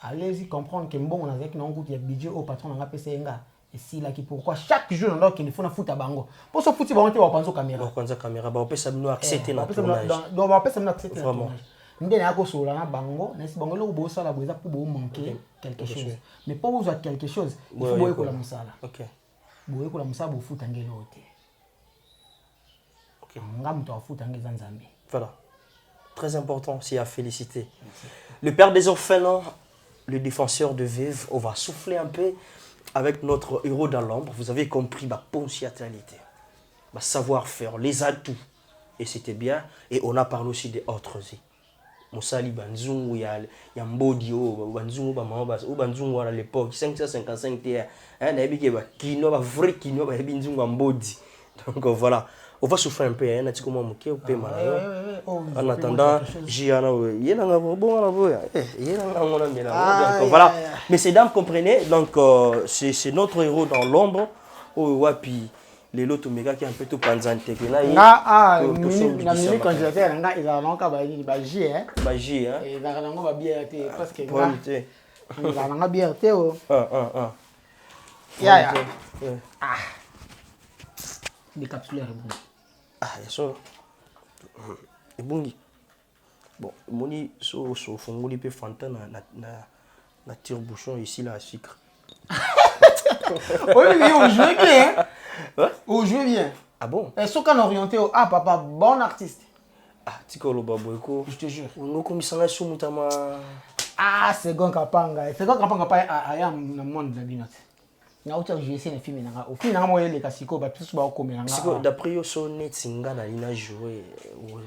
Allez-y comprendre que bon on a avec non qui budget au patron na pesa nga. Et si là qui pourquoi chaque jour on qu'il faut na foot à bango pour ce foot bango tu vas penser caméra on penser caméra ba on peut ça nous accepter na tournage donc on peut ça nous accepter na tournage ndene yako sola na bango na si bango lo bo sala bo za pour bo manquer quelque chose mais pour vous quelque chose il faut boye ko la musala. OK boye ko la musala bo foot ngelo te. OK ngam to foot ngeza nzambe. Voilà très important c'est à féliciter. Le père des orphelins, le défenseur de veuves, on va souffler un peu avec notre héros dans l'ombre. Vous avez compris ma ponctualité, ma savoir-faire, les atouts. Et c'était bien. Et on a parlé aussi des autres. Moussali Banzungu, il y a Mbodio, Banzungu, Banzungu à l'époque, 555 TR. Il y a un vrai kino, Mbodi. Donc voilà. On va souffrir un peu, hein, en attendant, voilà. Mais ces dames comprenez, donc c'est notre héros dans l'ombre. Oh, ouais, puis les lots Omega qui est un peu tout panzante. Ah, mini congélateur, il a encore Baji, hein. Baji, hein. Et il a encore bien été parce que il a encore bien été. Ya. Ah. Des capsulaires. Ah, il y a ça. Et Bungi. Bon, moni so fongoli pe fanta na tire-bouchon ici là à sucre. Oui, on joue bien. Hein? On joue bien. Ah bon? Et ce qu'on a orienté au ah papa, bon artiste. Ah, tikolo baboyko. Je te jure. On comme ça sur mutama. Ah, c'est Gon Kapanga. C'est Gon Kapanga pas aya na monde na binot. Na autre jouer c'est un film na. Au film na mo les kasiko ba tous ba ko menanga. Siko d'après yo so net singa na ina jouer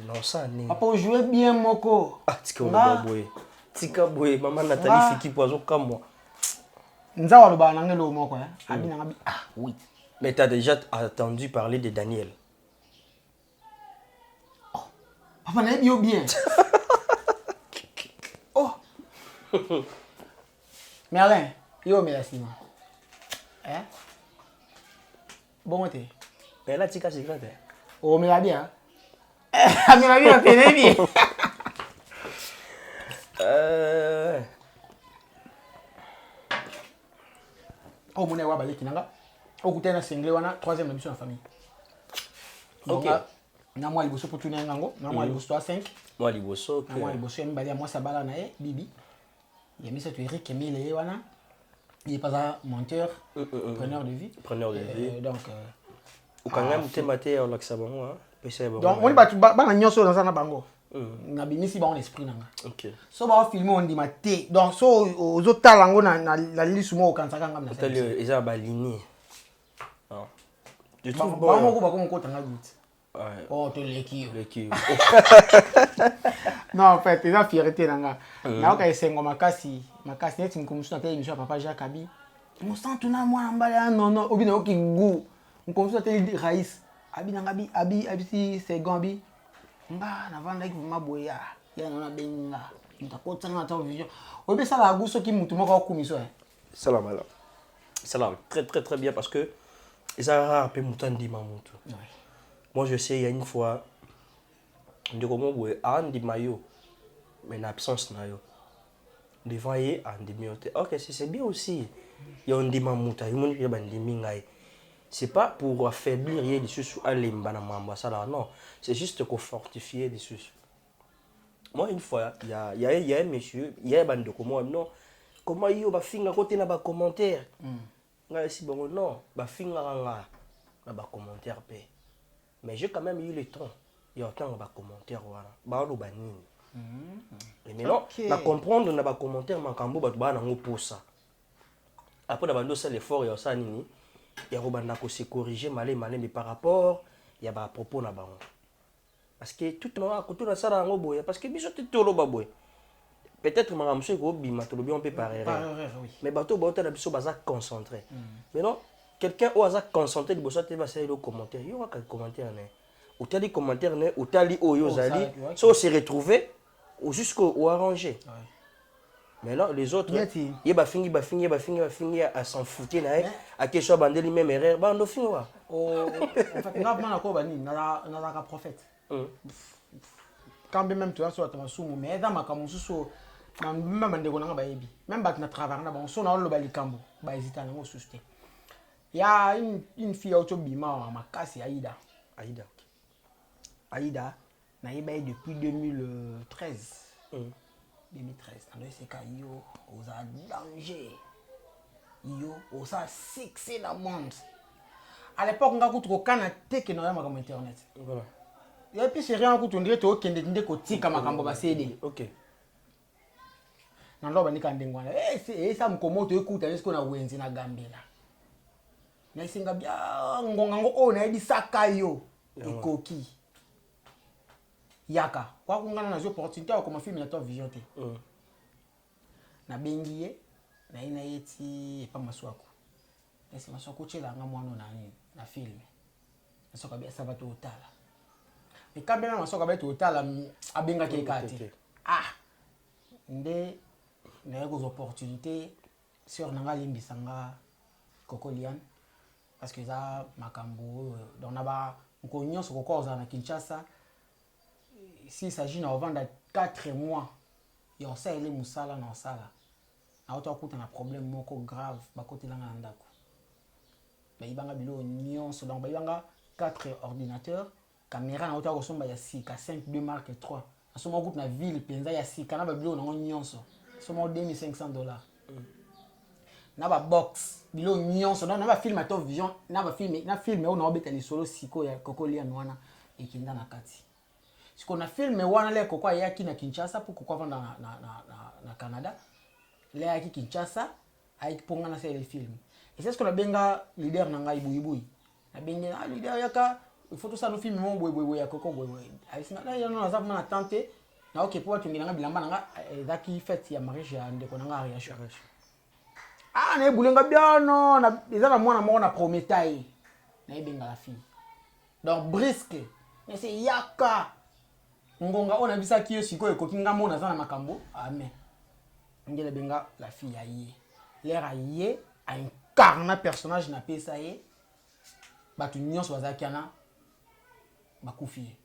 non ça né. Papa jouer bien moko. Ah, tikolo baboy. Tika boy maman Nathalie fiki poison comme moi. Nzawa lo ba nangelo moko hein. Abi na abi ah oui. Mais tu as déjà entendu parler de Daniel. Oh. Papa na bio bien. Oh. Merlin, yo merci. Hein? Bon t'es. Mais là tika secret. Oh me la bien. Me la bien t'es bien. Oh mon ewa baleki nanga. Okutena single wana troisième émission en famille. OK. Na moi liboso pour tourner ngango, na moi liboso 5. Moi liboso que Moi liboso yami bali moi sabala na e bibi. Yami ça tu Eric Emile wana. Il est pas un monteur, preneur de vie. Preneur de vie. Donc ou quand même tématé au Luxembourg hein. PC bon. Donc on dit ba na nyonso dans ça na bango. Na bimisi ba on esprit nanga. OK. So ba filmer on dit maté. Donc so aux autres talango na lisumo au kansaka ngam na. Tali eza ba ligne. Ah. Je trouve bon. Ba mo ko ba ko mo ko tanga gut. Ouais. Oh to leki. Leki. Non en fait, c'est fierté nanga. Na ka esengo makasi net mkomsusu na tele émission papa Jacques Abi. Mo santu na mwana mbala non obi na okingu. Mkomsusu na tele Raïs. Abi nanga abi si c'est Gambi. Nga na vanda ki maboya. Ya na benga. Mutakota na ta vision. Obi ça la guso ki mutu moko okumiso. Salam alors. Salam. Très très très bien parce que ça rappelle mutandi mamutu. Ouais. Moi je sais il y a une fois de comment boy andi mayo mais en absence na yo. Devant y andi miote. OK, c'est bien aussi. Il y a andi mamuta, il moni ba ndimi ngai. C'est pas pour affaiblir les sous à l'embana mamba ça là non, c'est juste pour fortifier les sous. Moi une fois il y a un monsieur, il y a un bande de comment non comment yo ba finga côté na ba commentaire. Ngai si bon non, ba finga nga na ba commentaire pe. Mais j'ai quand même eu le temps. Il y a autant de commentaires voilà. Ba lo ba nini. Et maintenant, na comprendre na ba commentaire makambo ba ba na ngo posa. Après na bando ça l'effort ya ça nini. Il y a robanda ko se corriger malé mais par rapport il y a ba propos na ba. Parce que tout le monde a côté na ça na ngo boya parce que biso tout lo ba boya. Peut-être makambo so ko bima to lo bien on peut par erreur. Mais bato ba na biso baza concentré. Maintenant quelqu'un au hasard concentré de ça te va faire le commentaire. Il y aura quelques commentaires né. Ou t'as dit commentaire né ou t'as dit oyo zali. So se retrouver ou jusqu'au arrangé. Mais là les autres il ba fingi à s'en foutre na à que soit bandeli même erreur ba ndo finwa. Oh en fait ngap mana ko bani na ka prophète. Quand même tu as soit ta sumu mais dans makamu susu même ndeko nanga ba yebi. Même ba na travailler na bon so na lo ba likambo ba hésiter na ngo susté. Il y a une fille autobima ma casse Aïda. Aïda na yeba depuis 2013. 2013 dans ce cas yo aux a danger. Yo aux a succès dans le monde. À l'époque nga kutu ko kana teke na ya makamo internet. Voilà. Et puis c'est rien kutu ndire to kende ndeko tika makambo ba CD. OK. Na ndo ba nikandengwana. C'est ça mkomoto ekuta esko na wenzi na gambela. Na isinga bia ngonga ngo o na ebisaka yo ekoki yaka kwa kungana na opportunité ko film na to vision te na bengiye na ina yeti pa maswako ese maswako chela nga mwana na film maswako bia ça va to otala mais quand même maswako bia to otala abenga ke kati nde na yako opportunité sur nanga limbisanga kokolian parce que ça makambo donc naba nkonyo soko koza na Kinshasa s'il s'agit na vendre 4 mois et on sait les musala na sala na auto akuta na problème moko grave ba côté langa ndako ba ibanga bilo nyonso donc ba ibanga 4 ordinateurs caméra na auto ko somba ya 6 ka 5 2 marque 3 Asoma groupe na ville penza ya sika na ba bilo na nyonso. Asoma $2500. Na ba box bilo nyonso na ba film ato vision na film on a obeta ni solo siko ya kokolia nwana ekinda na kati. Siko na film wana le kokwa yaki na Kinshasa pour kokwa vanda na Canada. Le yaki Kinshasa ay ponga na le film. Et c'est ce qu'on a benga leader na ngai buibui. Na benga leader yaka il faut tout ça no film mo boy ya koko boy. Ay singa na yana za na tenter na OK pour tu ngina bilamba nga daki fête ya mariage ya ndeko na nga ya charge. Ah na ebulenga biano na ezana mwana moko na prometai na ebenga la fille. Donc brisque. Mais c'est yaka. Ngonga ona bisa kiyo siko ekokinga mona za na makambo. Amen. Ngele benga la fille aye. L'air aye a incarné personnage na pesa ye. Batu nyonso bazakiana bakufi.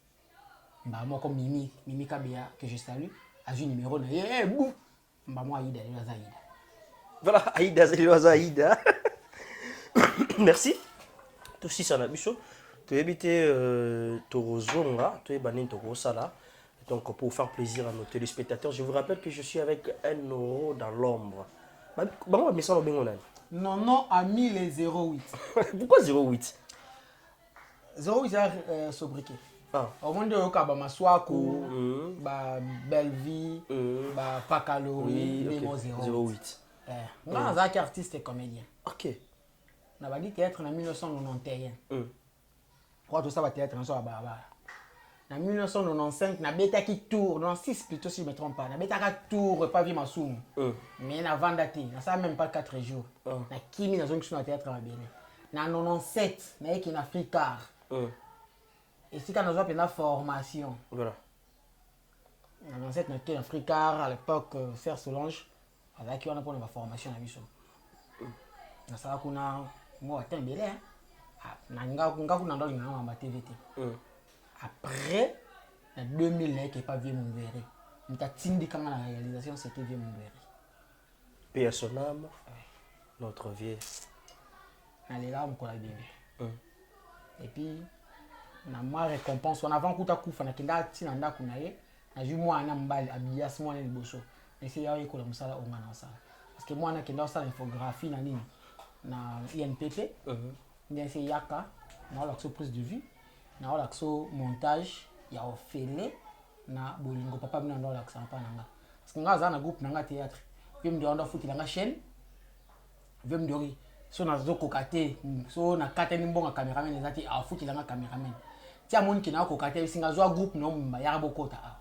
Mba moko Mimi Kabea que je salue. A un numéro na ye bou. Mba moi Aïda Zaïda. Voilà, Aïda Zeliwaza Aïda. Merci. Tout si ça n'a bicho. Tu es habité Torozonga, tu es banin Torosala. Donc pour faire plaisir à nos téléspectateurs, je vous rappelle que je suis avec un euro dans l'ombre. Bon, mais ça va bien on a. Non, à 1008. Pourquoi 08? 08 c'est sobriquet. Ah. Au monde de Kaba Maswaku, ba Belleville, ba Pacalori, Nemo 08. Moi, je suis artiste et comédien. Ok. On a dit théâtre en 1991. Pourquoi tout ça va théâtre en soi en 1995, na beta qui tour, dans 6 plutôt si je ne me trompe pas, na beta qui tour, pas vu ma soum. Mais na vendati, na ça même pas 4 jours. Na kimi na zone qui sont à théâtre à Bénin. Na 97, na yeki na Africar. Et si quand nous avons une formation. Voilà. Na 97, na yeki na Africar, à l'époque, Faire Solange, avec qui on a pour une formation à Bissau. Na ça kuna, moi, attends, belé, hein. Na nga kuna ndoli na ma TVT. Après, en 2000, il n'y a pas vu mon verre. Il a dit que la réalisation, c'était vu mon verre. Paix à son âme, notre vieux. Elle est là, on a bébé. Et puis, on a ma récompense. On a avant qu'on a coupé, on a kinda tina nda kunaye. Na ju moi na mbali abias moi na liboso. Mais c'est là ko la musala on na ça. Parce que moi na kinda ça infographie na nini na INPP. Bien c'est yaka, na la surprise de vue. Na l'axo montage ya ofele na bolingo papa bina ndo l'axo pa nanga parce que ngaza na groupe nanga théâtre vim ndo ndo futi nanga chaîne vim ndo so na zo kokate so na kate ni mbonga cameraman ezati a futi nanga cameraman tia moni kina kokate singa zo groupe no mba ya bokota a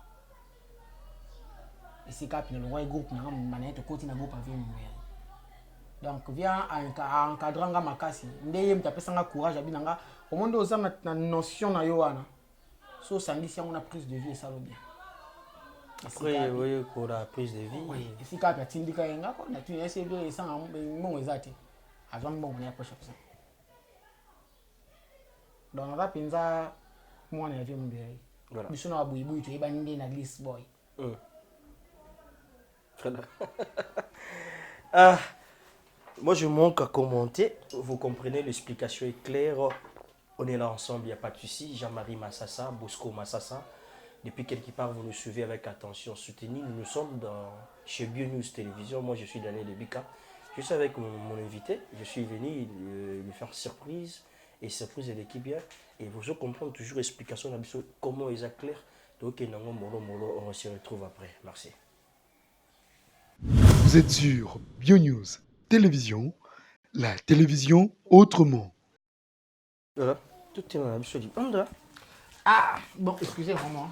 et c'est cap no ngwa groupe nanga mba to koti na groupe vim mbere donc vient en encadrant makasi ndeye mtapesa nga courage abinanga au monde aux na notion na yoana so sandi si on a prise de vie ça va bien après oui pour la prise de vie oui et si ka tindika yenga ko na tu essayer de ça mon ezati avant bon on est approche ça donc on va penza moi na vie mbere voilà biso na buibu tu eba ndé na list boy ah. Moi, je manque à commenter. Vous comprenez, l'explication est claire. On est là ensemble, il n'y a pas de souci. Jean-Marie Massassa, Bosco Massassa. Depuis quelque part, vous nous suivez avec attention soutenue. Nous sommes chez BioNews Télévision. Moi, je suis Daniel Ebika. Je suis avec mon invité. Je suis venu lui faire surprise. Et surprise de l'équipe bien. Et vous comprenez toujours l'explication comment ils éclairent. Donc, on se retrouve après. Merci. Vous êtes sur BioNews Télévision, la télévision autrement. Voilà, tout est dans la mission du monde. Ah, bon, excusez vraiment.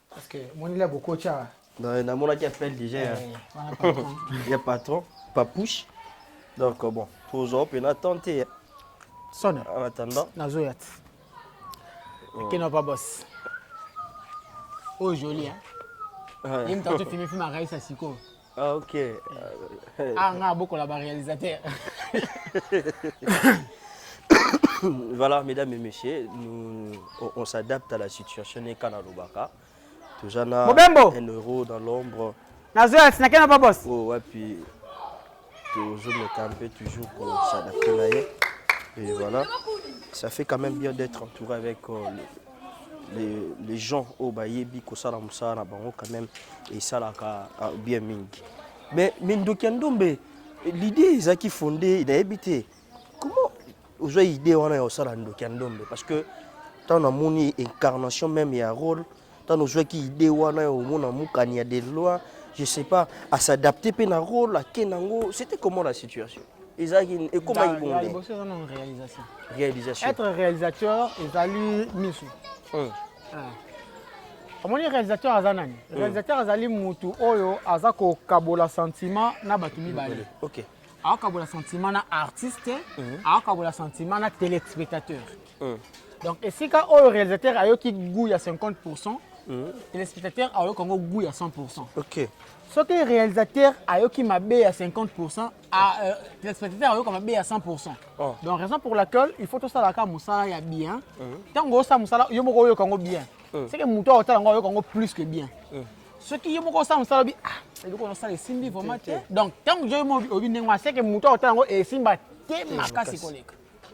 Parce que moi, il a beaucoup de choses. Dans le monde qui appelle déjà, il y a patron, papouche. Donc, bon, pour aujourd'hui, on a tenté. Sonne. En attendant. Nazoyat. Qui n'a pas boss. Oh, joli, hein. Il me tente de filmer ma raïs à Siko. Ah, ok. Ah, on a beaucoup là-bas réalisateur. Voilà, mesdames et messieurs, on s'adapte à la situation. N'est qu'à Baka. Toujours un euro dans l'ombre. Nazoyat, c'est n'a pas boss. Oh, ouais, puis toujours me camper, toujours pour s'adapter là. Et voilà. Ça fait quand même bien d'être entouré avec les gens au bayebi ko sala musala bango quand même et ça là bien mingi. Mais Ndokiandombe l'idée ezaki fondé na habité. Comment vous avez idée wana yo sala Ndokiandombe parce que tant na moni incarnation même ya rôle tant nous qui idée wana yo mona mukani ya des lois je sais pas à s'adapter pe na rôle à kenango c'était comment la situation et comment ils vont réalisation. Réalisation. Être réalisateur, ils allaient misu. Comment les réalisateurs azanani? Réalisateur azali mutu oyo azako kabola sentiment na batumi bale. OK. A kabola sentiment na artiste, a kabola sentiment na téléspectateur. Donc et si quand oyo réalisateur ayo ki goût à 50%, téléspectateur ayo kongo goût à 100%. OK. Ce que réalisateur ayo ki mabe à 50%, téléspectateur ayo mabe à 100%. Donc raison pour laquelle il faut tout ça la ka musala ya bien. Tant go ça musala yo moko yo kongo bien. C'est que muto otala ngo yo kongo plus que bien. Ce qui yo moko ça musala bi c'est ko ça les simbi vraiment. Donc tant que yo mo obi ndengwa c'est que muto otala ngo e simba te makasi koleka.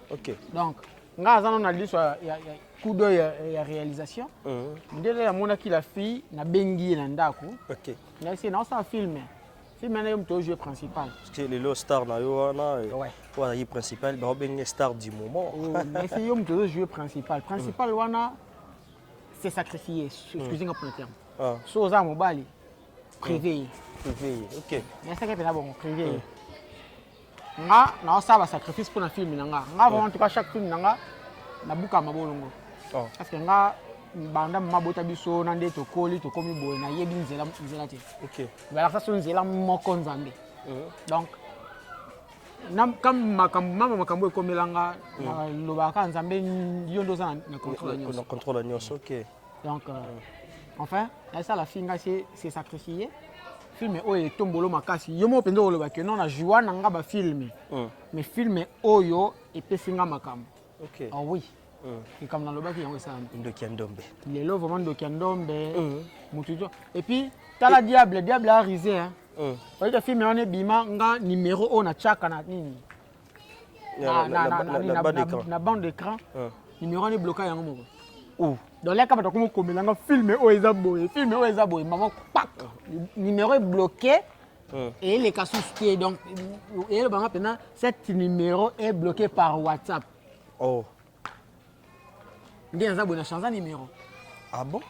OK. Donc nga azana na liso ya coup d'œil ya réalisation. Ndele ya mona ki la fille na bengi na ndako. OK. Là c'est dans ça film. Film na yo mto jeu principal. Parce que les stars na yo wana ouais le principal ba bengi star du moment. Mais c'est yo mto jeu principal. Principal wana c'est sacrifié, excusez-moi pour le terme. So za mobali privé. Privé. OK. Mais ça que pena bon privé. Nga na ça va sacrifice pour na film na nga. Nga vraiment en tout cas chaque film na nga na buka mabolongo. Parce que nga banda mabota biso na ndeto koli to komi boy na yebi nzela te. OK. Ba la façon nzela moko nzambe. Donc comme makambo ekomelanga na lobaka nzambe yondo za na contrôle nyonso. Na contrôle nyonso. OK. Donc enfin ça la finga c'est sacrifié. Film oyo tombolo makasi yo mo pendo loba que non na joie nanga ba film. Mais film oyo epesinga makambo. OK. Ah oui. Et comme dans le bac, il y a ça. Ndokiandombe. Il est là vraiment Ndokiandombe. Et puis, tu as la diable a risé. Vous voyez, le film est bima, nga numéro on a tchaka na nini. Na bande d'écran. Numéro on est bloqué en gros. Où? Dans les cas, tu as comme un film au Ezaboy. Film au Ezaboy. Maman, pac. Numéro est bloqué. Et les cas suscités. Donc, et le banc maintenant, cet numéro est bloqué par WhatsApp. Oh. Ndé nza bona changer numéro. Ah bon?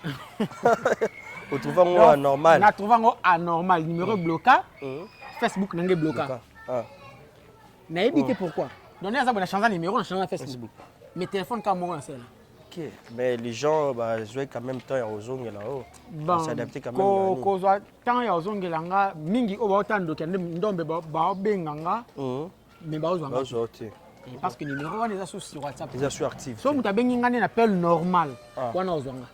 On trouve un anormal. On trouve un anormal numéro bloqué. Facebook n'engé bloqué. Na évité pourquoi? Donc nza bona changer numéro, on change Facebook. Mais téléphone comme moi c'est là. OK. Mais les gens jouent quand même temps aux ongles là-haut. S'adapter quand même. Ko zo temps ya ozonge langa mingi o ba tando kende ndombe ba benganga. Mais ba ozwanga. Ba zote. Parce que numéro on est sur WhatsApp. Les sont actifs. So muta bengi ngane na appel normal. Wana ozwanga.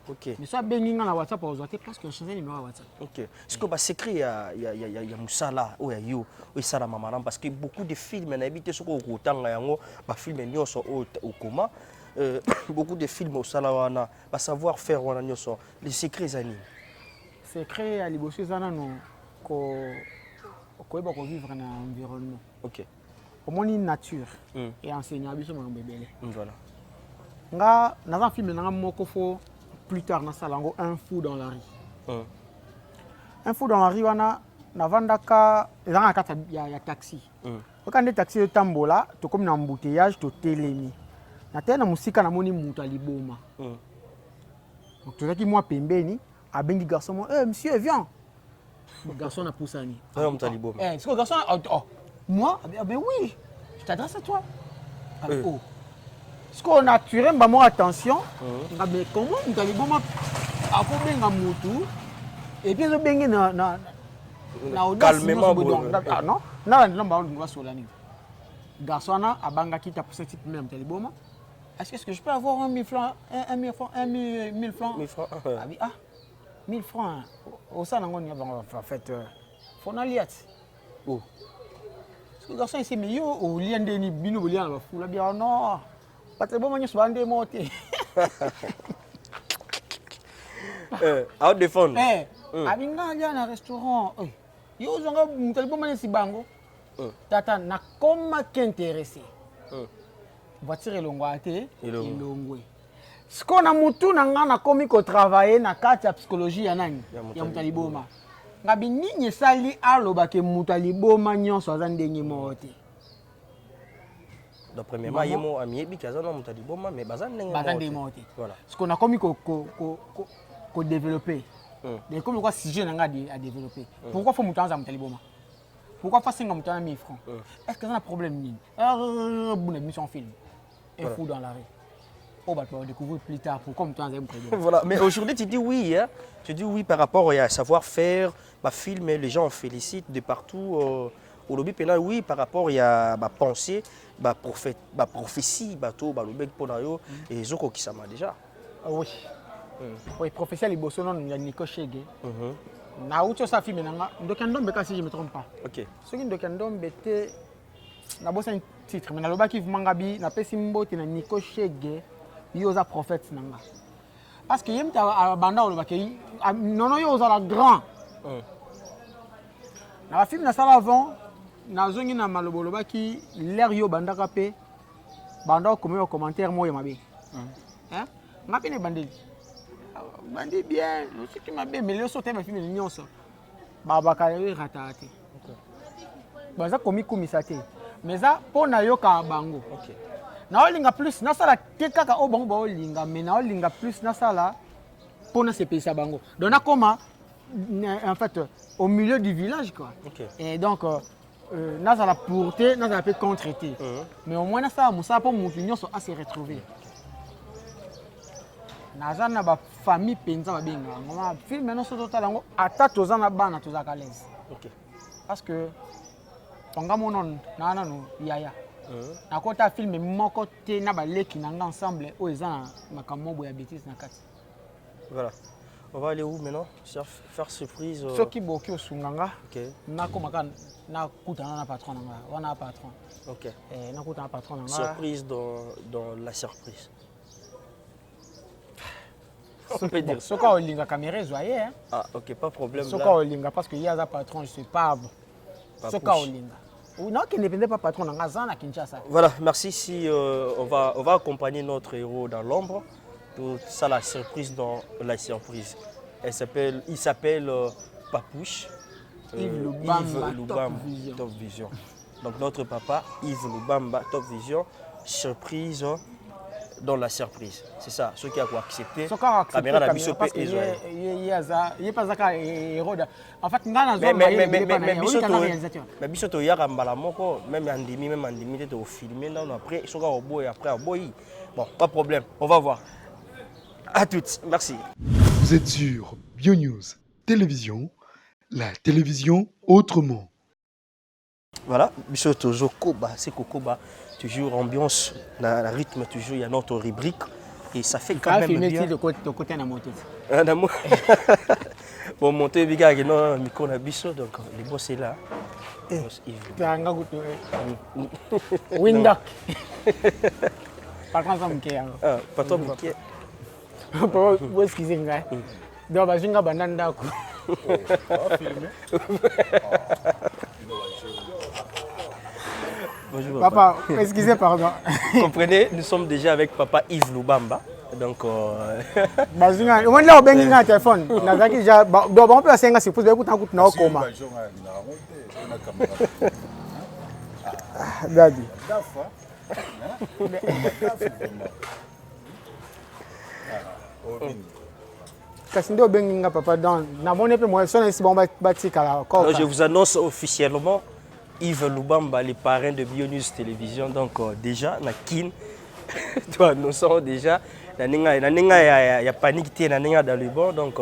OK. Mais so bengi ngana WhatsApp ozwate parce que changer numéro WhatsApp. OK. Est-ce que ba secret ya musala o ya yo o sala mama parce que beaucoup de films na habité soko kotanga yango ba film nyonso au coma beaucoup de films au sala wana ba savoir faire wana nyonso les secrets zani. Secret ya liboso zana no ko ba ko vivre dans environnement. OK. Comment une nature et enseigner à biso mambe belé. Voilà. Nga dans un film nga moko fo plus tard na salango un fou dans la rue. Un fou dans la rue wana na vandaka ezanga kata ya taxi. Okande taxi yo tambola to comme na embouteillage to telemi. Na tena musika na moni mutu aliboma. Donc tout ça qui moi pembeni a bengi garçon mo monsieur viens. Le garçon a poussani. Mutu aliboma. C'est le garçon moi, ben oui, je t'adresse à toi. Oh. Ce qu'on a tué, maman, attention. Mais comment tu as dit, bon, et puis, je vais calmement. Non, non, garçon, a banga qui t'a poussé type même, est-ce que je peux avoir 1000 francs, 1000 francs, 1000 francs? 1000 francs. Ah oui, 1000 francs. Au sein, on a fait, faut en aller. Oh. Le garçon ici, mais yo, au lien de ni bino, au lien, il a bien non. Pas très bon, mais je suis bandé monté. À défendre. Abinga, il y a un restaurant. Yo, je vais vous dire si bango. Tata, na comment qu'intéressé. Voiture est longue, et longue. Ce qu'on a mutu na komi ko travailler na kati ya psychologie ya nani ya mutaliboma. Ngabi nini sali aloba ke mutaliboma nyonso aza ndenge moko te. Donc premièrement yemo amiebi kaza na mutaliboma mais baza ndenge moko te. Voilà. Ce qu'on a komi ko développer. Mais comme quoi sujet na nga à développer. Pourquoi faut mutanza mutaliboma? Pourquoi faire 50 000 francs? Est-ce que ça a un problème nini? Bonne émission film. Un fou dans la rue. On va découvrir plus tard pourquoi on t'en aime. Voilà, mais aujourd'hui tu dis oui, hein? Tu dis oui par rapport à savoir-faire, ma film, les gens félicitent de partout. Au lobby pénal, oui, par rapport à ma pensée, ma prophétie, le bec ponayo et Zoko qui ça m'a déjà. Oui. Oui, prophétie les bossons, il y a Nico Chege. Na ucho sa film nanga, Ndokendombe si je me trompe pas. OK. Ce qui Ndokendombe était na bossa un titre, mais na loba ki mangabi na pesi mbote na Nico Chege. Yoza prophète nanga. Parce que yem ta banda oloba ke nono yoza la grand. Na ba film na sala avant na zongi na malobo loba ki l'air yo banda kapé banda ko me commentaire mo yemabe. Hein? Ngapi ne bandeli. Bandi bien, no ce qui m'a bien mais le sauter ma film ni nyonso. Baba ka yo ratate. Baza komi kumisate. Mais ça pour na yo ka bango. OK. Na olinga plus na sala te kaka o bango ba olinga mais na olinga plus na sala pour na se payer bango. Donc na koma en fait au milieu du village quoi. Okay. Et donc na sala pourté, na sala peut contreter. Mais au moins na sala musa pour mutunyo so à se retrouver. Na zana ba famille penza ba benga. Ngoma film maintenant so total ngo ata tozana bana tozaka l'aise. OK. Parce que tonga monon na no yaya. Na kota film moko te na ba leki nanga ensemble o eza makambo boya bêtise na kati. Voilà. On va aller où maintenant? Faire surprise. Ce qui boki au sunganga. OK. Na komaka na kutana na patron nanga. Wana patron. OK. Na kutana patron nanga. Surprise dans la surprise. On peut dire. Soka olinga caméra zoyé hein. Ah OK, pas de problème. Soka olinga parce que yaza patron je sais pas. Soka olinga. Ou non, qui ne dépendait pas patron dans Gazan Kinshasa. Voilà, merci. Si on va accompagner notre héros dans l'ombre. Tout ça, la surprise dans la surprise. Il s'appelle Papouche. Yves Lubamba, Top Vision. Donc notre papa, Yves Lubamba, Top Vision, surprise dans la surprise. C'est ça, ceux qui ont accepté. La caméra n'a pas parce que il pas ça héros. En fait, mais bisoto ya kambala moko même andimi te filmer là après soka oboy après aboy. Bon, pas de problème, on va voir. À toutes, merci. Vous êtes sur BioNews Télévision, la télévision autrement. Voilà, bisoto Zokoba, c'est Kokoba. Toujours ambiance, la rythme, toujours il y a notre rubrique et ça fait quand même bien. De côté na moto. Bon monter biga que non micro na biso donc les boss est là. Tanga goto. Windock. Par contre mke yango. Ah, patron mke. Vous excusez ngai. Donc bazinga bandanda ko. Bonjour papa. Excusez, pardon. Comprenez, nous sommes déjà avec papa Yves Lubamba. Donc, Bazinga, on l'a bengi na téléphone. Na zaki ja do ba mpe senga sipouze ba kuta kutu na okoma. Dadi. Kasi ndo bengi nga papa dans na mone pe moi sona isi bon batika la ko. Je vous annonce officiellement Yves Lubamba, les parrains de BioNews Télévision. Donc déjà, na kin, nous sommes déjà, il y a panique dans le bon. Donc,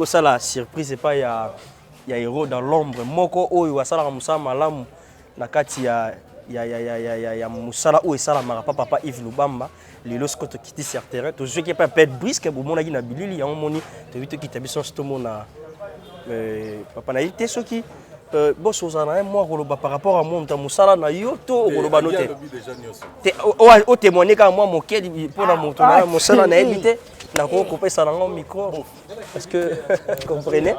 ça la surprise, c'est pas il y a héros dans l'ombre. Moko o il ça la musa malam na kati ya musala o ça la papa Yves Lubamba. Les lorsque tu quittes sur terrain, tu sais qu'il pas perdre brisque pour mon na bilili ya moni, tu veux quitter biso stomo na papa na été ce qui boss ozana moi koloba par rapport à mon musala na yo to koloba noté o témoigner quand moi moké pour na moto na musala na éviter na ko couper ça dans le micro parce que comprenez.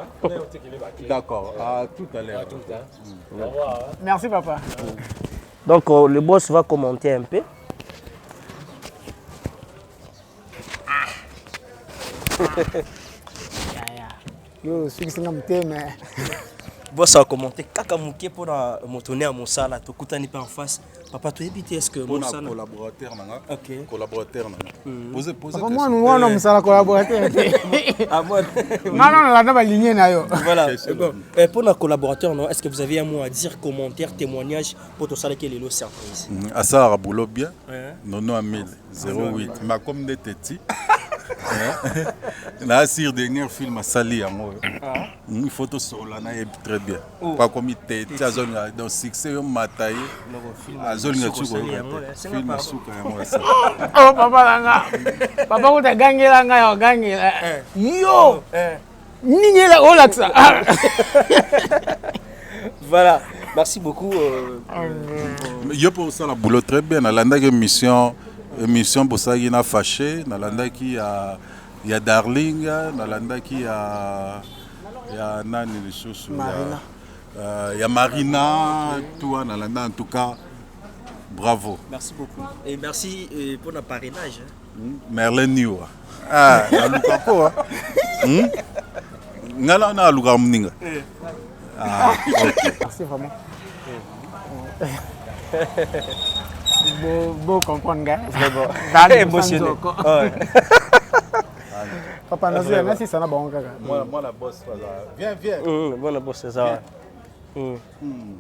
D'accord, à tout à l'heure. Merci papa. Donc le boss va commenter un peu. Yo, celui qui s'est mais Bon, ça a commenté. Kaka Mouké pour montonner à mon sala. Tu écoutes pas en face. Papa, tu es est-ce que mon sala. Collaborateur, Ok. collaborateur. Posez papa, moi, nous, on a collaborateur. Ah, moi. Non, la dame a ligné. Voilà. Pour nos collaborateurs, est-ce que vous avez un mot à dire, commentaire, témoignage pour tout ça qui est le surprise? À ça, à boulot bien. Non, 1000, 08. Ma comme des tétis. Là, sur le dernier film à Sali, une photo sur la naïe très bien. Pas comme il était dans succès, on m'a taillé. À zone de film à Souka. Oh, papa, papa, vous avez gagné là, gagné là. Yo! Nigné là, oh là que ça. Voilà, merci beaucoup. Je pense que ça, boulot très bien. Dans la émission pour ça, il y a fâché. Dans la qui il y a Darling, dans la qui il y a Nani les choses. Marina. Il y a Marina, toi, dans la en tout cas, bravo. Merci beaucoup. Et merci pour le parrainage. Merlin New. Ah, la Lukako. Ngala na Luka Mninga. Ah, ok. Merci vraiment. Beau comprendre, gars. Vraiment. Émotionné. Papa, merci, ça n'a pas bon. Moi, la bosse, viens. Moi, la bosse, c'est ça.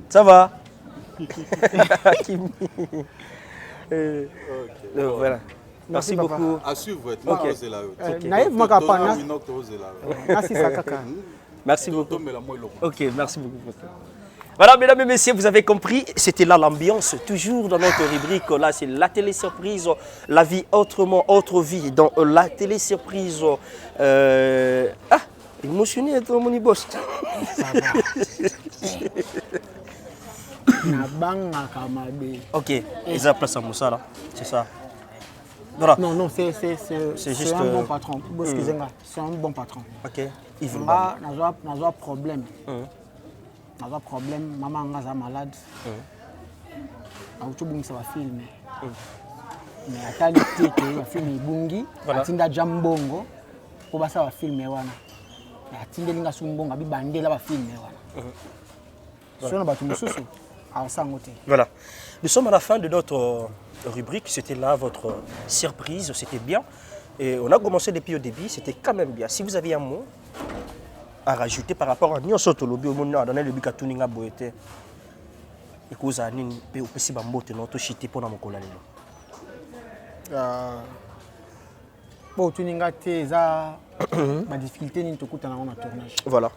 Ça va? Voilà. Merci beaucoup. À suivre, merci beaucoup. Ok, merci beaucoup. Voilà, mesdames et messieurs, vous avez compris, c'était là l'ambiance, toujours dans notre rubrique. Là, c'est la télé-surprise, la vie autrement, autre vie. Dans la télé-surprise, émotionné, ton mon boss. Ok, ils ont place à Moussa là, c'est ça. Voilà. Non, c'est juste un bon patron. Excusez-moi, c'est un bon patron. Ok, il veut pas. N'a problème. N'a problème, maman est malade. Tout le monde va filmer. Mais à tel que va filmer bungi, atinda jambongo, pour que ça va filmer wana. Atinda linga sumbonga bi bandela va filmer wana. Sona ba tumususu. Voilà. Nous sommes à la fin de notre rubrique. C'était là votre surprise. C'était bien. Et on a commencé depuis au début. C'était quand même bien. Si vous aviez un mot à rajouter par rapport à Nyon Soto Lobi, au monde, dans le but à Tuninga Boete, et que vous avez un peu de bambote, notre chité pour nous coller. Bon, Tuninga, c'est ma difficulté ni tout coup dans le tournage. Voilà.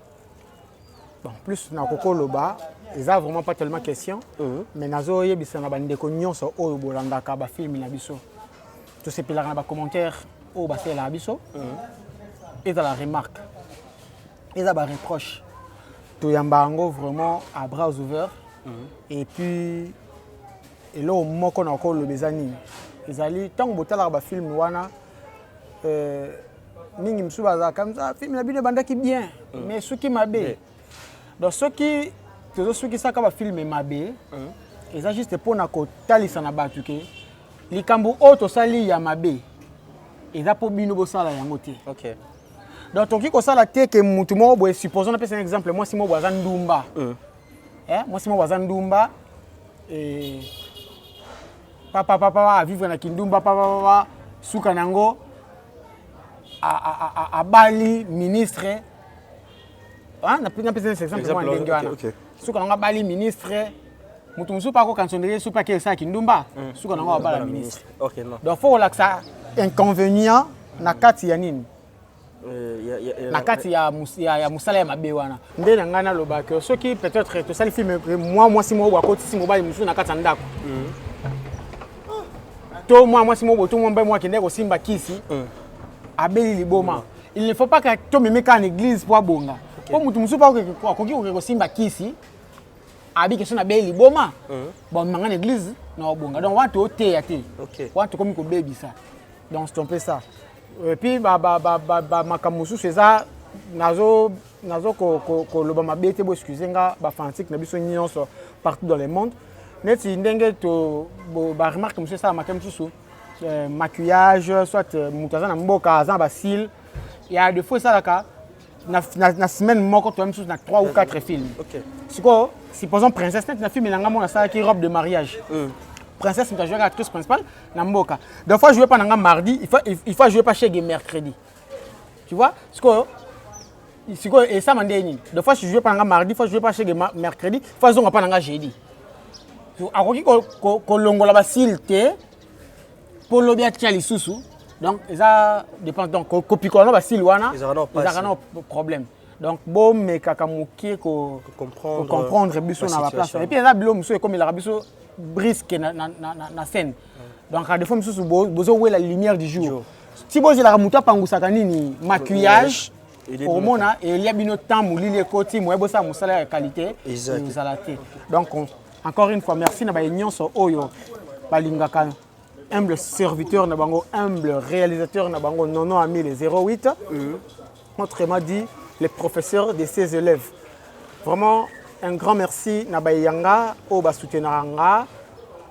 Bon, plus na koko loba, ça vraiment pas tellement question, mais nazo yebisa na bande ko nyonso oyo bolanda ka ba film na biso. Tout ces pila na ba commentaire o ba la biso. Et dans la remarque. Et ça ba reproche. To yambango vraiment à bras ouverts. Et puis et là moko na ko lobezani. Ezali tant botala ba film wana ningi msuba za comme ça film na bino bandaki bien, mais ce qui m'a bé. Donc ceux qui saka ba film mabe, et ça juste pour na ko talisa na batuke, likambo auto sali ya mabe. Et ça pour bino bo sala yango te. OK. Donc toki ko sala te que mutu mo bo supposons on peut un exemple moi si mo boza ndumba. Moi si mo boza ndumba et papa vivre na kindumba papa suka nango a Bali ministre. Na pris un exemple moi ndenge wana. Suka nanga bali ministre mutu musu pa ko kansonere supa ke sa kindumba suka nanga bala ministre. OK non. Donc faut que ça inconvénient na kati ya nini? Na kati ya musala ya mabe wana. Nde na ngana loba que ceux qui peut-être to sali film moi si mo ba ko si mo bali musu na kati ndako. To moi si mo boto mo mba moi kende ko simba kisi. Abeli liboma. Il ne faut pas que to memeka en église pour bonga. Pour mutu musu pa ko simba kisi. Abi question na beli liboma. Bon manga église na bonga. Donc watu ote ya te. OK. Watu komi ko baby ça. Donc c'est un peu ça. Et puis makamusu c'est ça nazo ko loba mabete bo excusenga ba fanatique na biso nyonso partout dans le monde. Neti ndenge to ba remarque monsieur ça makamusu maquillage soit mutaza na mboka za ba cils il y a des fois ça là na semaine moko toi même chose na 3 ou 4 films. OK. Supposons princesse na film nanga mona ça qui robe de mariage. Princesse tu jouer actrice principale na mboka. Des fois jouer pas nanga mardi, il faut jouer pas chez mercredi. Tu vois? Et ça m'a dit, des fois je joue pas mardi, des fois je joue pas chez mercredi, des fois je joue pas jeudi. Akoki ko longola ba silté pour le bien tiali susu. Donc ça dépend donc ko pikolo ba silwana, ils ont problème. Donc bon mais kaka mukie ko comprendre biso na ba place. Et puis ça bilo muso comme il a biso brisque na scène. Donc à des fois muso bozo la lumière du jour. Si vous avez la muta pangusaka nini maquillage au mona et il y a bien temps mouli côté moi bossa musala de qualité vous alaté. Donc encore une fois merci na ba nyonso oyo balingaka humble serviteur na bango humble réalisateur na bango nono ami les 08 autrement dit les professeurs de ses élèves. Vraiment un grand merci na ba yanga o ba soutenanga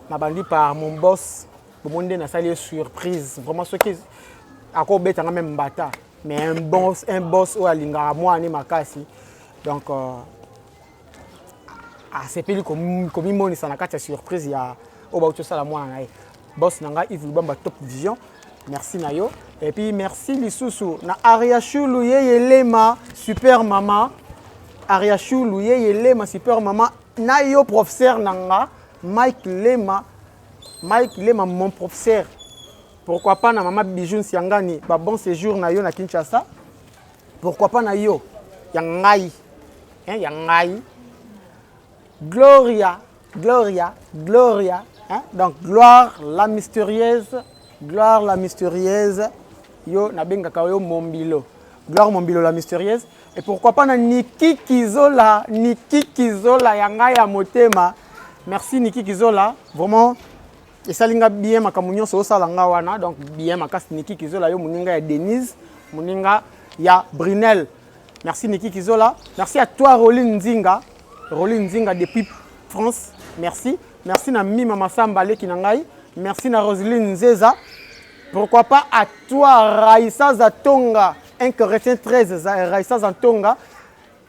na bandi par mon boss pour monde na saluer surprise vraiment ce qui ako betanga même bata mais un boss ou alinga moi ni makasi donc c'est peli comme moni sana kati surprise ya o ba utosala moi na boss nanga Yves Lubamba Top Vision merci nayo et puis merci lisusu na Ariachulu yelema super mama Ariachulu yelema super mama nayo professeur nanga Mike Lema mon professeur. Pourquoi pas na maman Bijou Siangani, ba bon séjour na yo na Kinshasa. Pourquoi pas na yo yangai. Yangai. Gloria. Hein? Donc gloire la mystérieuse. Yo na benga ka yo Mombilo. Gloire Mombilo la mystérieuse. Et pourquoi pas na Niki Kizola yangai ya motema. Merci Niki Kizola. Vraiment et ça linga bien makamunyo so salanga wana donc bien makasi Niki Kizola yo muninga ya Denise muninga ya Brunel. Merci Niki Kizola. Merci à toi Roline Nzinga depuis France. Merci na Mima Massamba Leki nangai. Merci na Roseline Nzeza. Pourquoi pas à toi Raissa Zatonga 1 Corinthiens 13 Raissa Zatonga.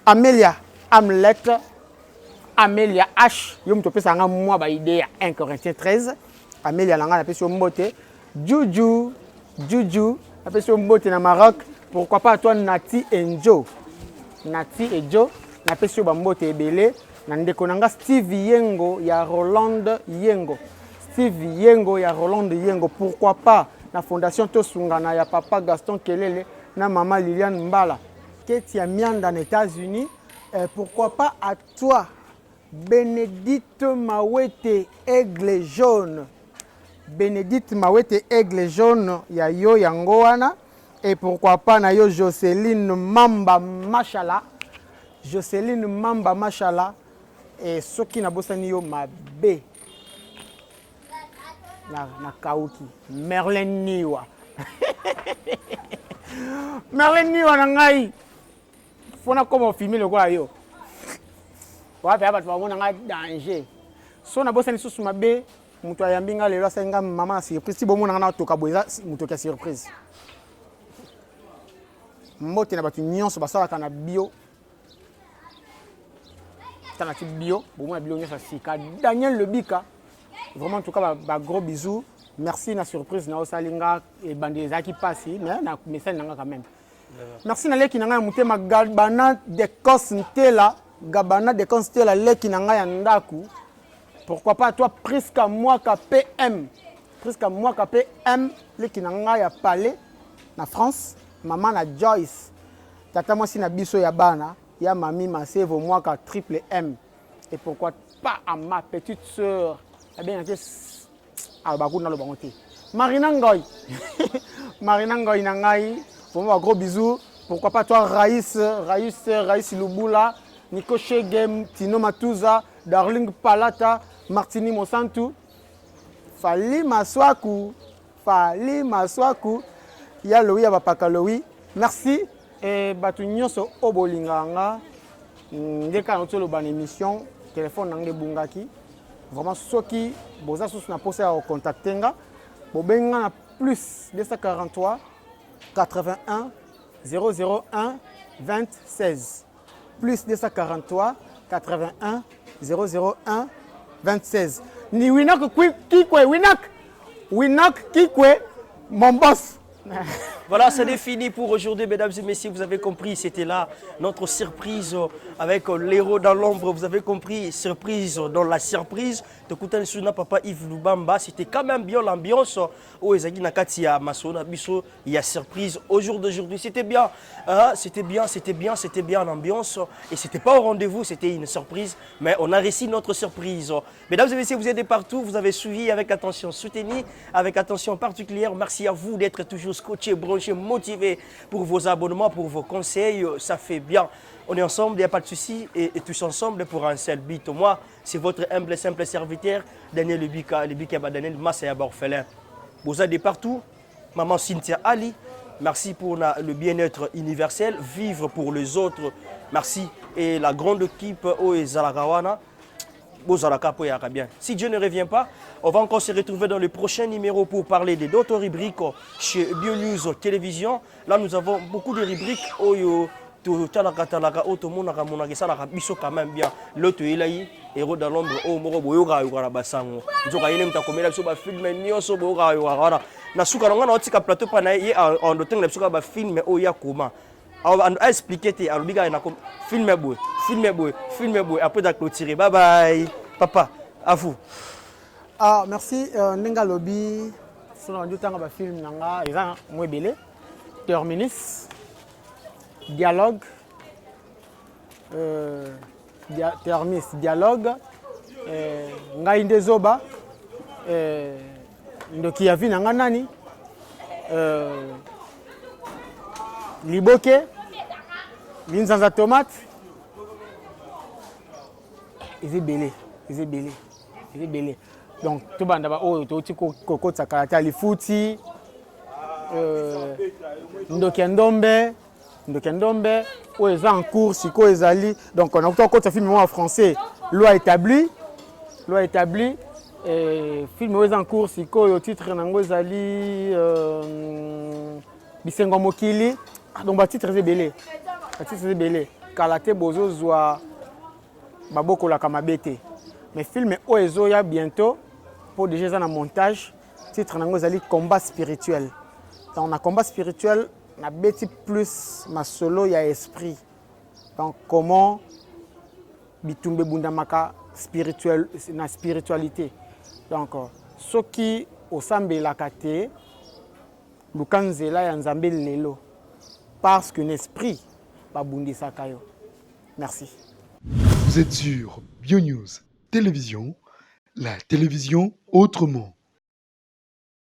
Amélia Hamlet Amélia H yo mtopesa nga moi ba idée 1 Corinthiens 13. Amélia Langa, la sur Mbote. Juju, la sur Mbote na Maroc. Pourquoi pas toi Nati et Joe, la sur Mbote et Belé. Nandeko nanga Steve Yengo, ya Roland Yengo. Pourquoi pas la fondation Tosungana, ya papa Gaston Kelele, na maman Liliane Mbala. Ketia Mianda en États-Unis. Pourquoi pas à toi Bénédicte Mawete Aigle Jaune. Bénédicte Mawete Aigle Jaune ya yo yango wana et pourquoi pas na yo Jocelyne Mamba Machala et soki na bosani yo mabe na kauki Merlin Niwa na ngai fona comme filmer le quoi yo wa pa ba twa na danger so na bosani susu mabe mutu ayambinga lelo asenga mama surprise si bomona na toka boza mutu ka surprise mbote na batu nyonso basala kana bio tana ti bio bomona bio nyonso sika Daniel Lebika vraiment en tout cas ba gros bisous merci na surprise na osalinga et bande za ki passi mais na message nanga quand même merci na leki nanga mutema Gabana de Costela leki nanga ya ndaku. Pourquoi pas toi presque moi KPM les qui n'ont ya palais na France maman na Joyce tata moi si na biso ya bana ya mami masevo moi ka triple M et pourquoi pas à ma petite sœur eh bien ah ba kuna lo bangote Marina Ngoy nangai pour moi gros bisous. Pourquoi pas toi Raïs Lubula Nico Shegem Tino Matuza Darling Palata Martini Monsantu, Fali Maswaku, ya Louis Abapaka Louis. Merci et batu nyonso obolinganga. Ndeka notolo ban émission téléphone nangé bungaki. Vraiment soki boza sous na posa au contactenga. Bobenga na plus 243 81 001 20 16. Plus 243 81 001 26. Ni Winak Kikwe, Winak Kikwe, mon boss. Voilà, c'est fini pour aujourd'hui, mesdames et messieurs. Vous avez compris, c'était là notre surprise avec l'héros dans l'ombre. Vous avez compris, surprise dans la surprise. Tekutan Suna Papa Yves Lubamba, c'était quand même bien l'ambiance. Oh, Ezagi Nakati à Masona Bisso, il y a surprise au jour d'aujourd'hui. C'était bien, hein? C'était bien l'ambiance. Et c'était pas au rendez-vous, c'était une surprise. Mais on a réussi notre surprise. Mesdames et messieurs, vous êtes partout, vous avez suivi avec attention, soutenu avec attention particulière. Merci à vous d'être toujours scotché, branché, motivé pour vos abonnements, pour vos conseils. Ça fait bien. On est ensemble, il n'y a pas de souci. Et tous ensemble pour un seul but. Moi, c'est votre humble, simple serviteur, Daniel Lebika, Daniel Massaya Orphelin. Vous êtes de partout. Maman Cynthia Ali. Merci pour le bien-être universel. Vivre pour les autres. Merci. Et la grande équipe Zalagawana. Si Dieu ne revient pas, on va encore se retrouver dans le prochain numéro pour parler d'autres rubriques chez BioNews Télévision. Là, nous avons beaucoup de rubriques. Quand même bien. L'autre est héros dans l'ombre. Oh, moro boyoga yoga basango. Nzoka yene mtakomela biso ba film nyonso boyoga yoga. Na suka ngana otika plateau pa na ye en dotenga biso ba film o ya koma. A expliqué te alubiga na film boy après de clôturer. Bye bye. Papa, à vous. Ah, merci Nenga Lobby. Selon du temps ba film nanga eza mwebele. Terminus. Dialogue. Termis dialogue. Ngai ndezoba. Ndoki ya vi nanga nani. Liboke. Linzanza tomate. Ils belé. Donc tout banda ba o to ti koko tsakata li futi. Ndokendombe où ils sont en cours, siko ezali. Donc on a encore un film en français, loi établie. Film où ils sont en cours, siko au titre nango ezali Bisengo Mokili. Donc ba titre c'est belé. Kalate bozo zwa baboko la kamabete. Mais film oezo ya bientôt pour déjà dans montage, titre nango ezali combat spirituel. Donc on a combat spirituel. On a bêti plus ma solo ya esprit. Donc comment bitumbe bundamaka spirituel na spiritualité. Donc ce qui au sambe la kate lukanzela ya nzambe lelo parce qu'un esprit ba bundisa kayo. Merci. Vous êtes sur BioNews Télévision, la télévision autrement.